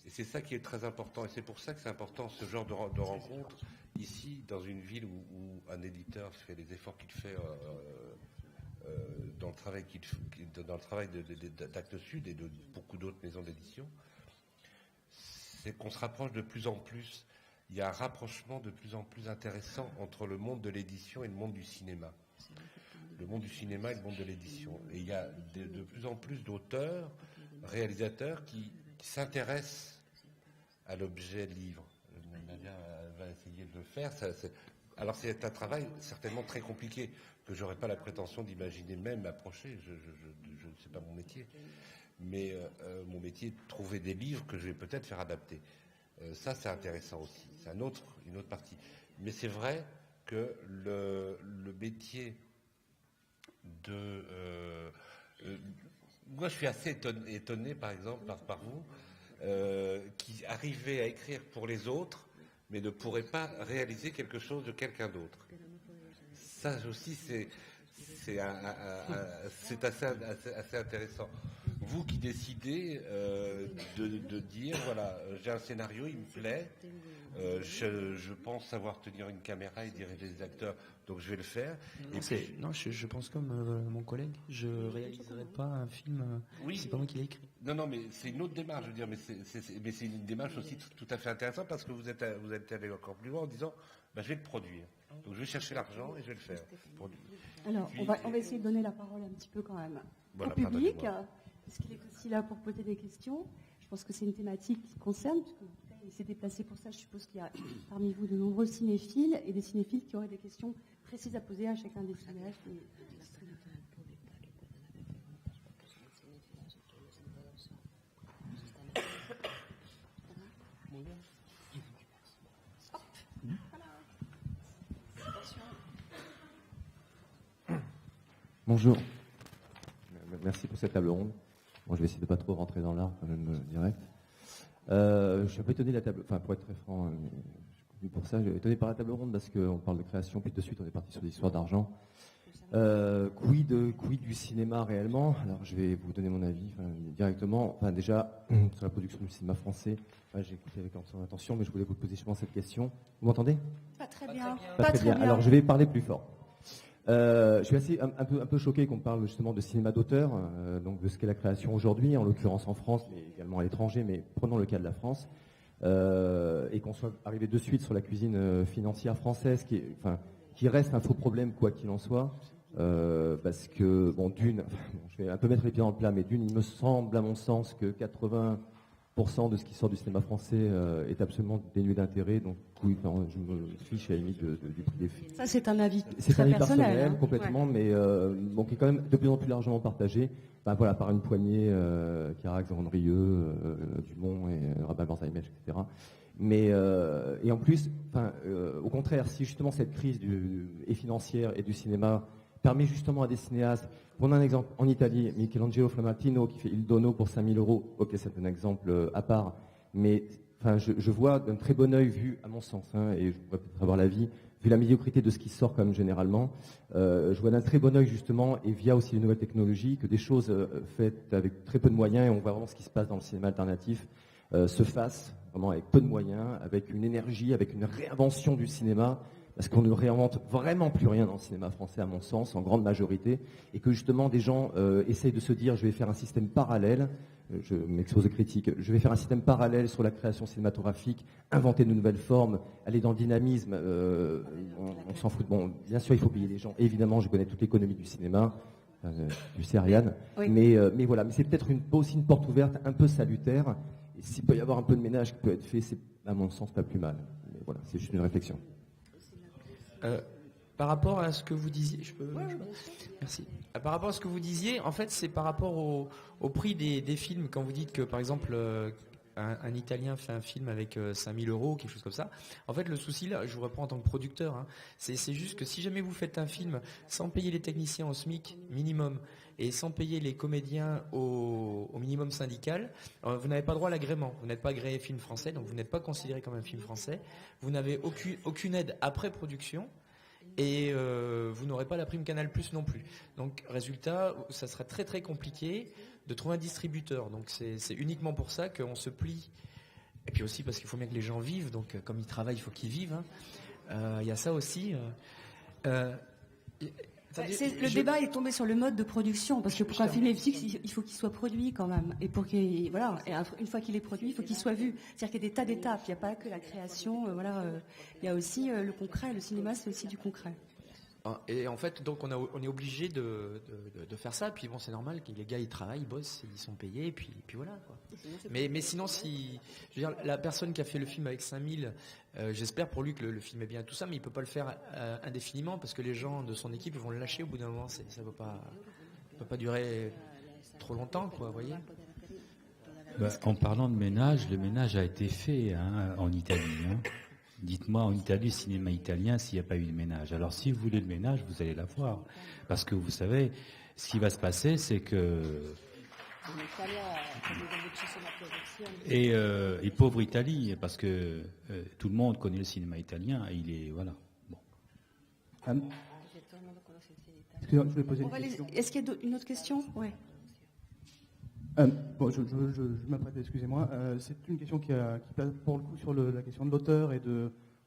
Et c'est ça qui est très important. Et c'est pour ça que c'est important ce genre de rencontre ici, dans une ville où un éditeur fait les efforts qu'il fait dans le travail d'Actes Sud et de beaucoup d'autres maisons d'édition. C'est qu'on se rapproche de plus en plus. Il y a un rapprochement de plus en plus intéressant entre le monde de l'édition et le monde du cinéma. Le monde du cinéma et le monde de l'édition. Et il y a de plus en plus d'auteurs, réalisateurs qui s'intéressent à l'objet livre. Nadia va essayer de le faire. Alors c'est un travail certainement très compliqué que j'aurais pas la prétention d'imaginer même approcher. C'est pas mon métier. Mais mon métier est de trouver des livres que je vais peut-être faire adapter. Ça c'est intéressant aussi. C'est une autre partie. Mais c'est vrai que le métier moi je suis assez étonné par exemple par vous qui arrivait à écrire pour les autres mais ne pourrait pas réaliser quelque chose de quelqu'un d'autre. Ça aussi c'est assez intéressant. Vous qui décidez de dire voilà, j'ai un scénario, il me plaît, je pense savoir tenir une caméra et diriger des acteurs, donc je vais le faire. Je pense comme mon collègue, je réaliserai pas un film. Oui, c'est pas moi qui l'ai écrit. Non, mais c'est une autre démarche, je veux dire, mais c'est une démarche aussi tout à fait intéressante parce que vous êtes allé encore plus loin en disant, je vais le produire. Donc je vais chercher l'argent et je vais le faire. Alors, on va essayer de donner la parole un petit peu quand même au public, parce qu'il est aussi là pour poser des questions. Je pense que c'est une thématique qui concerne, parce qu'il s'est déplacé pour ça. Je suppose qu'il y a parmi vous de nombreux cinéphiles et des cinéphiles qui auraient des questions précises à poser à chacun des cinéastes. Bonjour. Merci pour cette table ronde. Bon, je vais essayer de ne pas trop rentrer dans l'arbre, quand même direct. Je suis un peu étonné de la table, enfin pour être très franc, pour ça, je suis étonné par la table ronde parce qu'on parle de création, puis de suite on est parti sur des histoires d'argent. Quid du cinéma réellement? Alors je vais vous donner mon avis directement. Enfin, déjà, sur la production du cinéma français, j'ai écouté avec attention, mais je voulais vous poser justement cette question. Vous m'entendez? Pas très bien. Pas très bien. Alors je vais parler plus fort. Je suis un peu choqué qu'on parle justement de cinéma d'auteur, donc de ce qu'est la création aujourd'hui, en l'occurrence en France, mais également à l'étranger, mais prenons le cas de la France, et qu'on soit arrivé de suite sur la cuisine financière française, qui reste un faux problème quoi qu'il en soit. Parce que, je vais un peu mettre les pieds dans le plat, mais d'une, il me semble, à mon sens, que 80% de ce qui sort du cinéma français est absolument dénué d'intérêt. Donc, oui, je me fiche à la limite du prix des films. Ça, c'est un avis C'est très un avis personnel, complètement, mais qui est quand même de plus en plus largement partagé. Par une poignée, Carax, Andrieux, Dumont et Rabin Barzaimesh, etc. Mais et en plus, au contraire, si justement cette crise est financière et du cinéma permet justement à des cinéastes, pour un exemple, en Italie, Michelangelo Flamartino qui fait Il Dono pour 5 000 €, ok, c'est un exemple à part, mais je vois d'un très bon œil, vu à mon sens, et je pourrais peut-être avoir l'avis, vu la médiocrité de ce qui sort quand même généralement, je vois d'un très bon œil justement, et via aussi les nouvelles technologies, que des choses faites avec très peu de moyens, et on voit vraiment ce qui se passe dans le cinéma alternatif, se fassent vraiment avec peu de moyens, avec une énergie, avec une réinvention du cinéma, parce qu'on ne réinvente vraiment plus rien dans le cinéma français, à mon sens, en grande majorité, et que justement des gens essayent de se dire, je vais faire un système parallèle, je m'expose aux critiques, je vais faire un système parallèle sur la création cinématographique, inventer de nouvelles formes, aller dans le dynamisme, on s'en fout. Bon, bien sûr, il faut payer les gens. Évidemment, je connais toute l'économie du cinéma, tu sais, Ariane, oui. mais voilà, mais c'est peut-être aussi une porte ouverte un peu salutaire, et s'il peut y avoir un peu de ménage qui peut être fait, c'est à mon sens pas plus mal. Mais voilà, c'est juste une réflexion. Par rapport à ce que vous disiez, merci. Par rapport à ce que vous disiez, en fait, c'est par rapport au prix des films. Quand vous dites que, par exemple, un Italien fait un film avec 5 000 €, quelque chose comme ça. En fait, le souci là, je vous reprends en tant que producteur, c'est juste que si jamais vous faites un film sans payer les techniciens au SMIC minimum et sans payer les comédiens au minimum syndical, vous n'avez pas droit à l'agrément. Vous n'êtes pas agréé film français, donc vous n'êtes pas considéré comme un film français. Vous n'avez aucune aide après production. Et vous n'aurez pas la prime Canal+ non plus. Donc, résultat, ça serait très très compliqué de trouver un distributeur. Donc, c'est uniquement pour ça qu'on se plie. Et puis aussi parce qu'il faut bien que les gens vivent. Donc, comme ils travaillent, il faut qu'ils vivent. Il y a ça aussi. Le débat est tombé sur le mode de production, parce que pour un film FX, il faut qu'il soit produit quand même, et pour qu'il, voilà, et une fois qu'il est produit, il faut qu'il soit vu. C'est-à-dire qu'il y a des tas d'étapes. Il n'y a pas que la création, il y a aussi le concret. Le cinéma, c'est aussi du concret. Et en fait, donc on est obligé de faire ça. Puis bon, c'est normal que les gars ils travaillent, ils bossent, ils sont payés, et puis voilà quoi. Mais sinon, si je veux dire, la personne qui a fait le film avec 5000, j'espère pour lui que le film est bien, tout ça, mais il peut pas le faire indéfiniment parce que les gens de son équipe vont le lâcher au bout d'un moment. Ça peut pas durer trop longtemps, quoi, vous voyez. En parlant de ménage, le ménage a été fait en Italie. Dites-moi en Italie, le cinéma italien, s'il n'y a pas eu de ménage. Alors si vous voulez le ménage, vous allez l'avoir. Parce que vous savez, ce qui va se passer, c'est que... Et pauvre Italie, parce que tout le monde connaît le cinéma italien, et il est... Voilà. Bon. Excusez-moi, je voulais poser une question. Est-ce qu'il y a une autre question? Oui. Je m'apprête, excusez-moi. C'est une question qui passe pour le coup sur la question de l'auteur et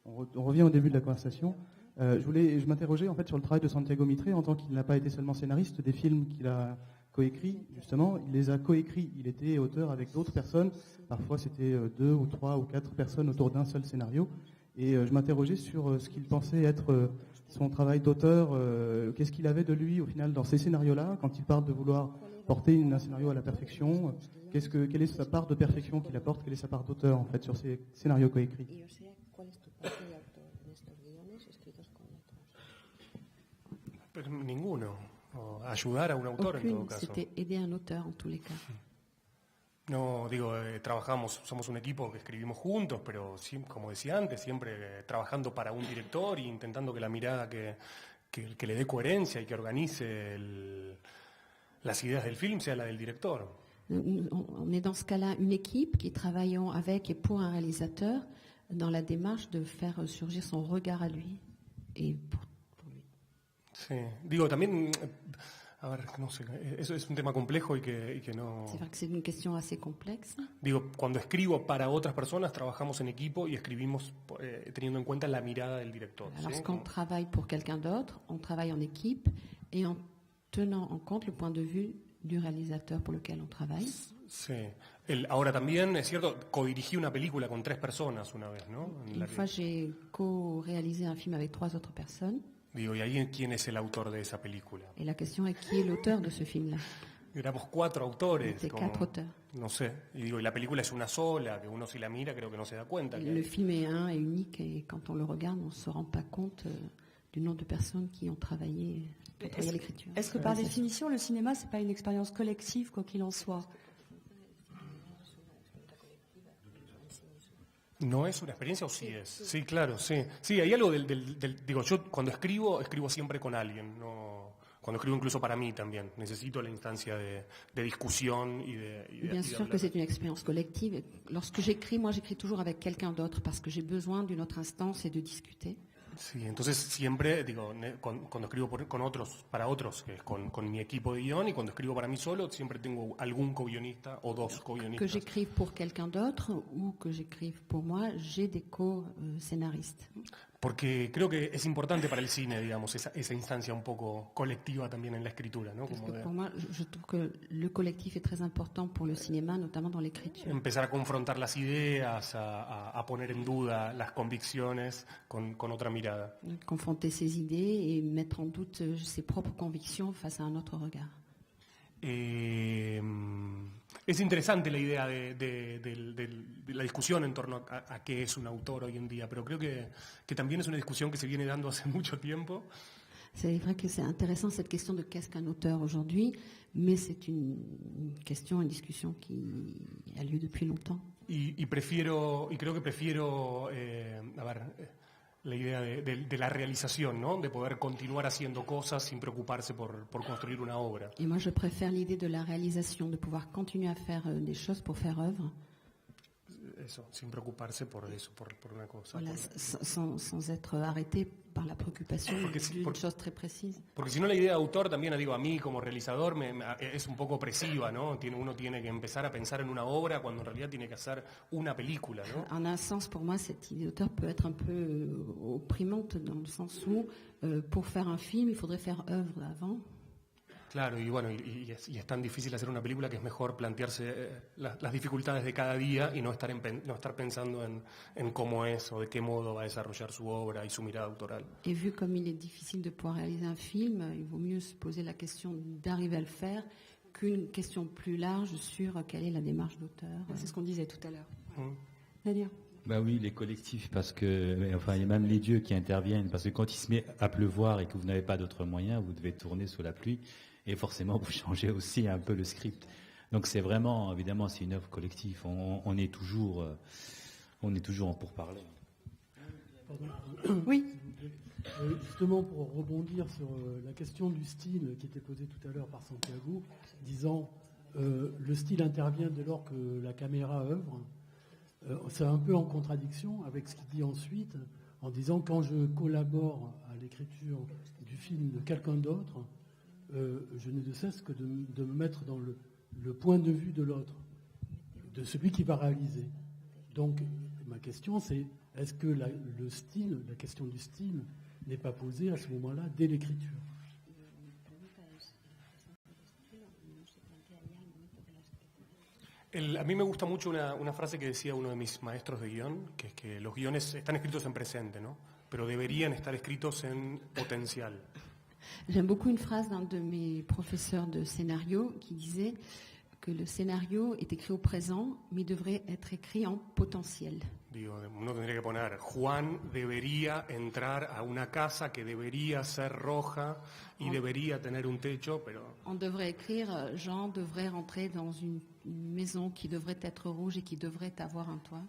on revient au début de la conversation. Je m'interrogeais en fait sur le travail de Santiago Mitre en tant qu'il n'a pas été seulement scénariste des films qu'il a coécrits, justement, il les a coécrits. Il était auteur avec d'autres personnes. Parfois, c'était 2 ou 3 ou 4 personnes autour d'un seul scénario. Et je m'interrogeais sur ce qu'il pensait être son travail d'auteur. Qu'est-ce qu'il avait de lui au final dans ces scénarios-là, quand il parle de vouloir porter un scénario à la perfection, quelle est sa part de perfection qu'il apporte, quelle est sa part d'auteur en fait sur ces scénarios coécrits? Ninguno. Ayudar a un autor en todo caso. C'était aider un auteur en tous les cas. No, digo, somos un equipo que escribimos juntos, pero como decía antes, siempre trabajando para un director e intentando que la mirada que le dé coherencia y que organice las ideas del film sea la del director. On est dans ce cas-là une équipe qui travaillons avec et pour un réalisateur dans la démarche de faire surgir son regard à lui et pour lui. Sí, digo, también, a ver, no sé, eso es un tema complejo y que no... C'est vrai que c'est une question assez complexe. Digo, cuando escribo para otras personas, trabajamos en equipo y escribimos teniendo en cuenta la mirada del director. Lorsqu'on travaille pour quelqu'un d'autre, on travaille en équipe et en tenant en compte le point de vue du réalisateur pour lequel on travaille. Sí. Ahora también, es cierto, codirigí una película con 3 personas una vez, ¿no? Une fois, j'ai co-réalisé un film avec 3 autres personnes. Digo, ¿y ahí quién es el autor de esa película? Et la question est qui est l'auteur de ce film-là? Éramos 4 autores. C'était 4 auteurs. No sé. Y digo, y la película es una sola, que uno si la mira creo que no se da cuenta. Le film est un et unique et quand on le regarde, on ne se rend pas compte du nombre de personnes qui ont travaillé à l'écriture. Est-ce que par définition, le cinéma, c'est pas une expérience collective, quoi qu'il en soit? ¿No es una experiencia o sí es? Sí, claro, sí. Sí, hay algo digo, yo cuando escribo siempre con alguien, no, cuando escribo incluso para mí también. Necesito la instancia de discusión y de Bien sûr que c'est une expérience collective. Lorsque j'écris, moi j'écris toujours avec quelqu'un d'autre parce que j'ai besoin d'une autre instance et de discuter. Sí, entonces siempre, digo, cuando escribo con otros, para otros, que es con mi equipo de guión, y cuando escribo para mí solo, siempre tengo algún co-guionista o 2 co-guionistas. Que j'écrive pour quelqu'un d'autre ou que j'écrive pour moi, j'ai des co-scénaristes. Porque creo que es importante para el cine, digamos, esa instancia un poco colectiva también en la escritura, ¿no? Parce que pour moi, je trouve que le collectif est très important pour le cinéma, notamment dans l'écriture. Empezar a confrontar las ideas, a poner en duda las convicciones con otra mirada. Confronter ses idées et mettre en doute ses propres convictions face à un autre regard. Es interesante la idea de la discusión en torno a qué es un autor hoy en día, pero creo que también es una discusión que se viene dando hace mucho tiempo. C'est vrai que c'est intéressant cette question de qu'est-ce qu'un auteur aujourd'hui, mais c'est une question, une discussion qui a lieu depuis longtemps. Y creo que prefiero, a ver, la idea de la realización, ¿no? De poder continuar haciendo cosas sin preocuparse por construir una obra. Et moi, je préfère l'idée de la réalisation, de pouvoir continuer à faire des choses pour faire œuvre. Eso, sin preocuparse por eso, por una cosa. Voilà, sans être arrêté par la préoccupation d'une chose très précise. Porque si no, la idea de autor también, digo, a mí como realizador es un poco opresiva, ¿no? Uno tiene que empezar a pensar en una obra cuando en realidad tiene que hacer una película, ¿no? En un sens, pour moi, cette idée d'auteur peut être un peu opprimante dans le sens où, pour faire un film, il faudrait faire œuvre avant. Claro, y bueno, y es tan difícil hacer una película que es mejor plantearse las dificultades de cada día y no estar pensando en cómo es o de qué modo va a desarrollar su obra y su mirada autoral. Et vu comme il est difficile de pouvoir réaliser un film, il vaut mieux se poser la question d'arriver à le faire qu'une question plus large sur quelle est la démarche d'auteur. C'est ce qu'on disait tout à l'heure. Nadir. Bah oui, les collectifs, parce que, enfin, il y a même les dieux qui interviennent, parce que quand il se met à pleuvoir et que vous n'avez pas d'autres moyens, vous devez tourner sous la pluie, et forcément vous changez aussi un peu le script. Donc c'est vraiment, évidemment, c'est une œuvre collective. On est toujours en pourparlers. Oui. Justement, pour rebondir sur la question du style qui était posée tout à l'heure par Santiago, disant le style intervient dès lors que la caméra œuvre. C'est un peu en contradiction avec ce qu'il dit ensuite, en disant quand je collabore à l'écriture du film de quelqu'un d'autre, je n'ai de cesse que de me mettre dans le point de vue de l'autre, de celui qui va réaliser. Donc ma question c'est, est-ce que le style, la question du style n'est pas posée à ce moment-là dès l'écriture? A mí me gusta mucho una frase que decía uno de mis maestros de guión, que es que los guiones están escritos en presente, ¿no? Pero deberían estar escritos en potencial. J'aime beaucoup une phrase d'un de mes professeurs de scénario qui disait que le scénario est écrit au présent, mais devrait être écrit en potentiel. Digo, uno tendría que poner, Juan debería entrar a una casa que debería ser roja y debería tener un techo, pero... On devrait écrire, Jean devrait rentrer dans une maison qui devrait être rouge et qui devrait avoir un toit.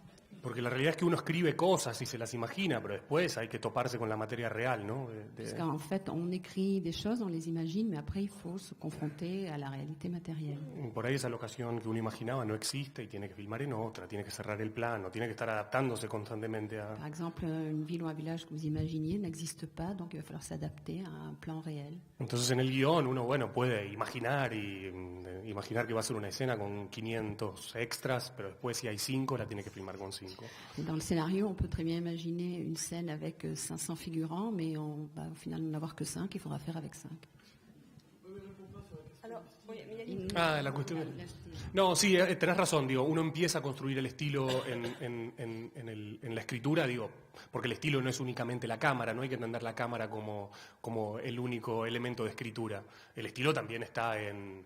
Porque la realidad es que uno escribe cosas y se las imagina, pero después hay que toparse con la materia real, ¿no? Parce qu'en fait, on écrit des choses, on les imagine, mais après, il faut se confronter à la réalité matérielle. Por ahí esa locación que uno imaginaba no existe y tiene que filmar en otra, tiene que cerrar el plano, tiene que estar adaptándose constantemente a... Par exemple, une ville ou un village que vous imaginiez n'existe pas, donc il va falloir s'adapter à un plan réel. Entonces en el guión uno, bueno, puede imaginar imaginar que va a ser una escena con 500 extras, pero después si hay 5 la tiene que filmar con 5. Et dans le scénario, on peut très bien imaginer une scène avec 500 figurants, mais on va au final n'avoir que 5, il faudra faire avec 5. La cuestión. No, sí, tenés razón, digo, uno empieza a construir el estilo en la escritura, digo, porque el estilo no es únicamente la cámara, no hay que entender la cámara como el único elemento de escritura. El estilo también está en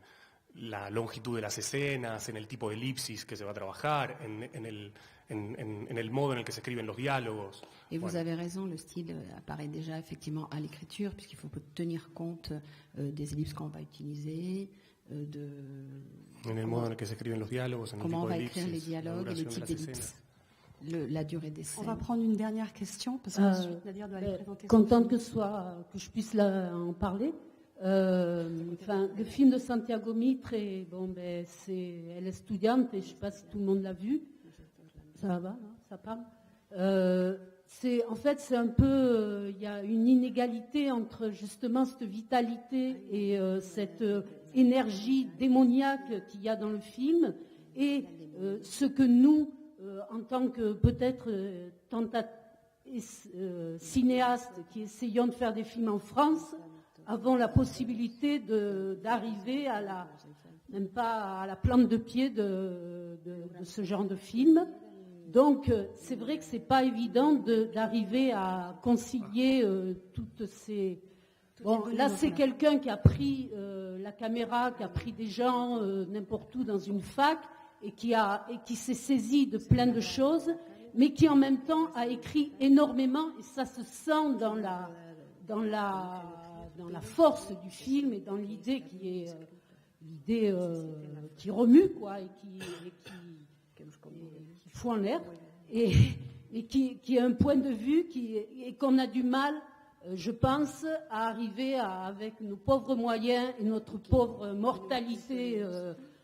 la longitud de las escenas, en el tipo de elipsis que se va a trabajar, en el modo en el que se escriben los diálogos. Et vous avez raison, le style apparaît déjà effectivement à l'écriture, puisqu'il faut tenir compte des ellipses qu'on va utiliser, en el modo en el que se escriben los diálogos, en el comment tipo on de va elipsis, écrire les dialogues et le la type duración de las d'ellipse, escenas. la durée des scènes. On va prendre une dernière question, parce qu'ensuite Nadir doit aller présenter son Contente film. que je puisse en parler. Le film de Santiago Mitre, elle est étudiante, et je ne sais pas si tout le monde l'a vu. Ça va, non, ça parle. En fait, c'est un peu, il y a une inégalité entre justement cette vitalité et cette énergie démoniaque qu'il y a dans le film, et ce que nous, en tant que peut-être cinéastes qui essayons de faire des films en France, avons la possibilité d'arriver même pas à la plante de pied de ce genre de film. Donc, c'est vrai que c'est pas évident d'arriver à concilier toutes ces... Bon, là, c'est quelqu'un qui a pris la caméra, qui a pris des gens n'importe où dans une fac et qui s'est saisi de plein de choses, mais qui en même temps a écrit énormément, et ça se sent dans la force du film et dans l'idée qui remue, quoi, et qui fout en l'air, et qui a un point de vue et qu'on a du mal, je pense, à arriver avec nos pauvres moyens et notre pauvre mortalité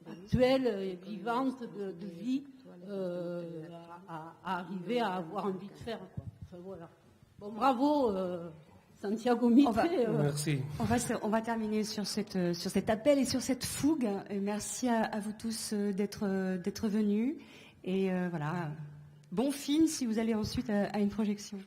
actuelle et vivante de vie, à arriver à avoir envie de faire, quoi. Enfin, voilà. Bon, bravo Santiago Mitre. Merci. On va terminer sur cet appel et sur cette fougue. Et merci à vous tous d'être venus. Et voilà, bon film si vous allez ensuite à une projection.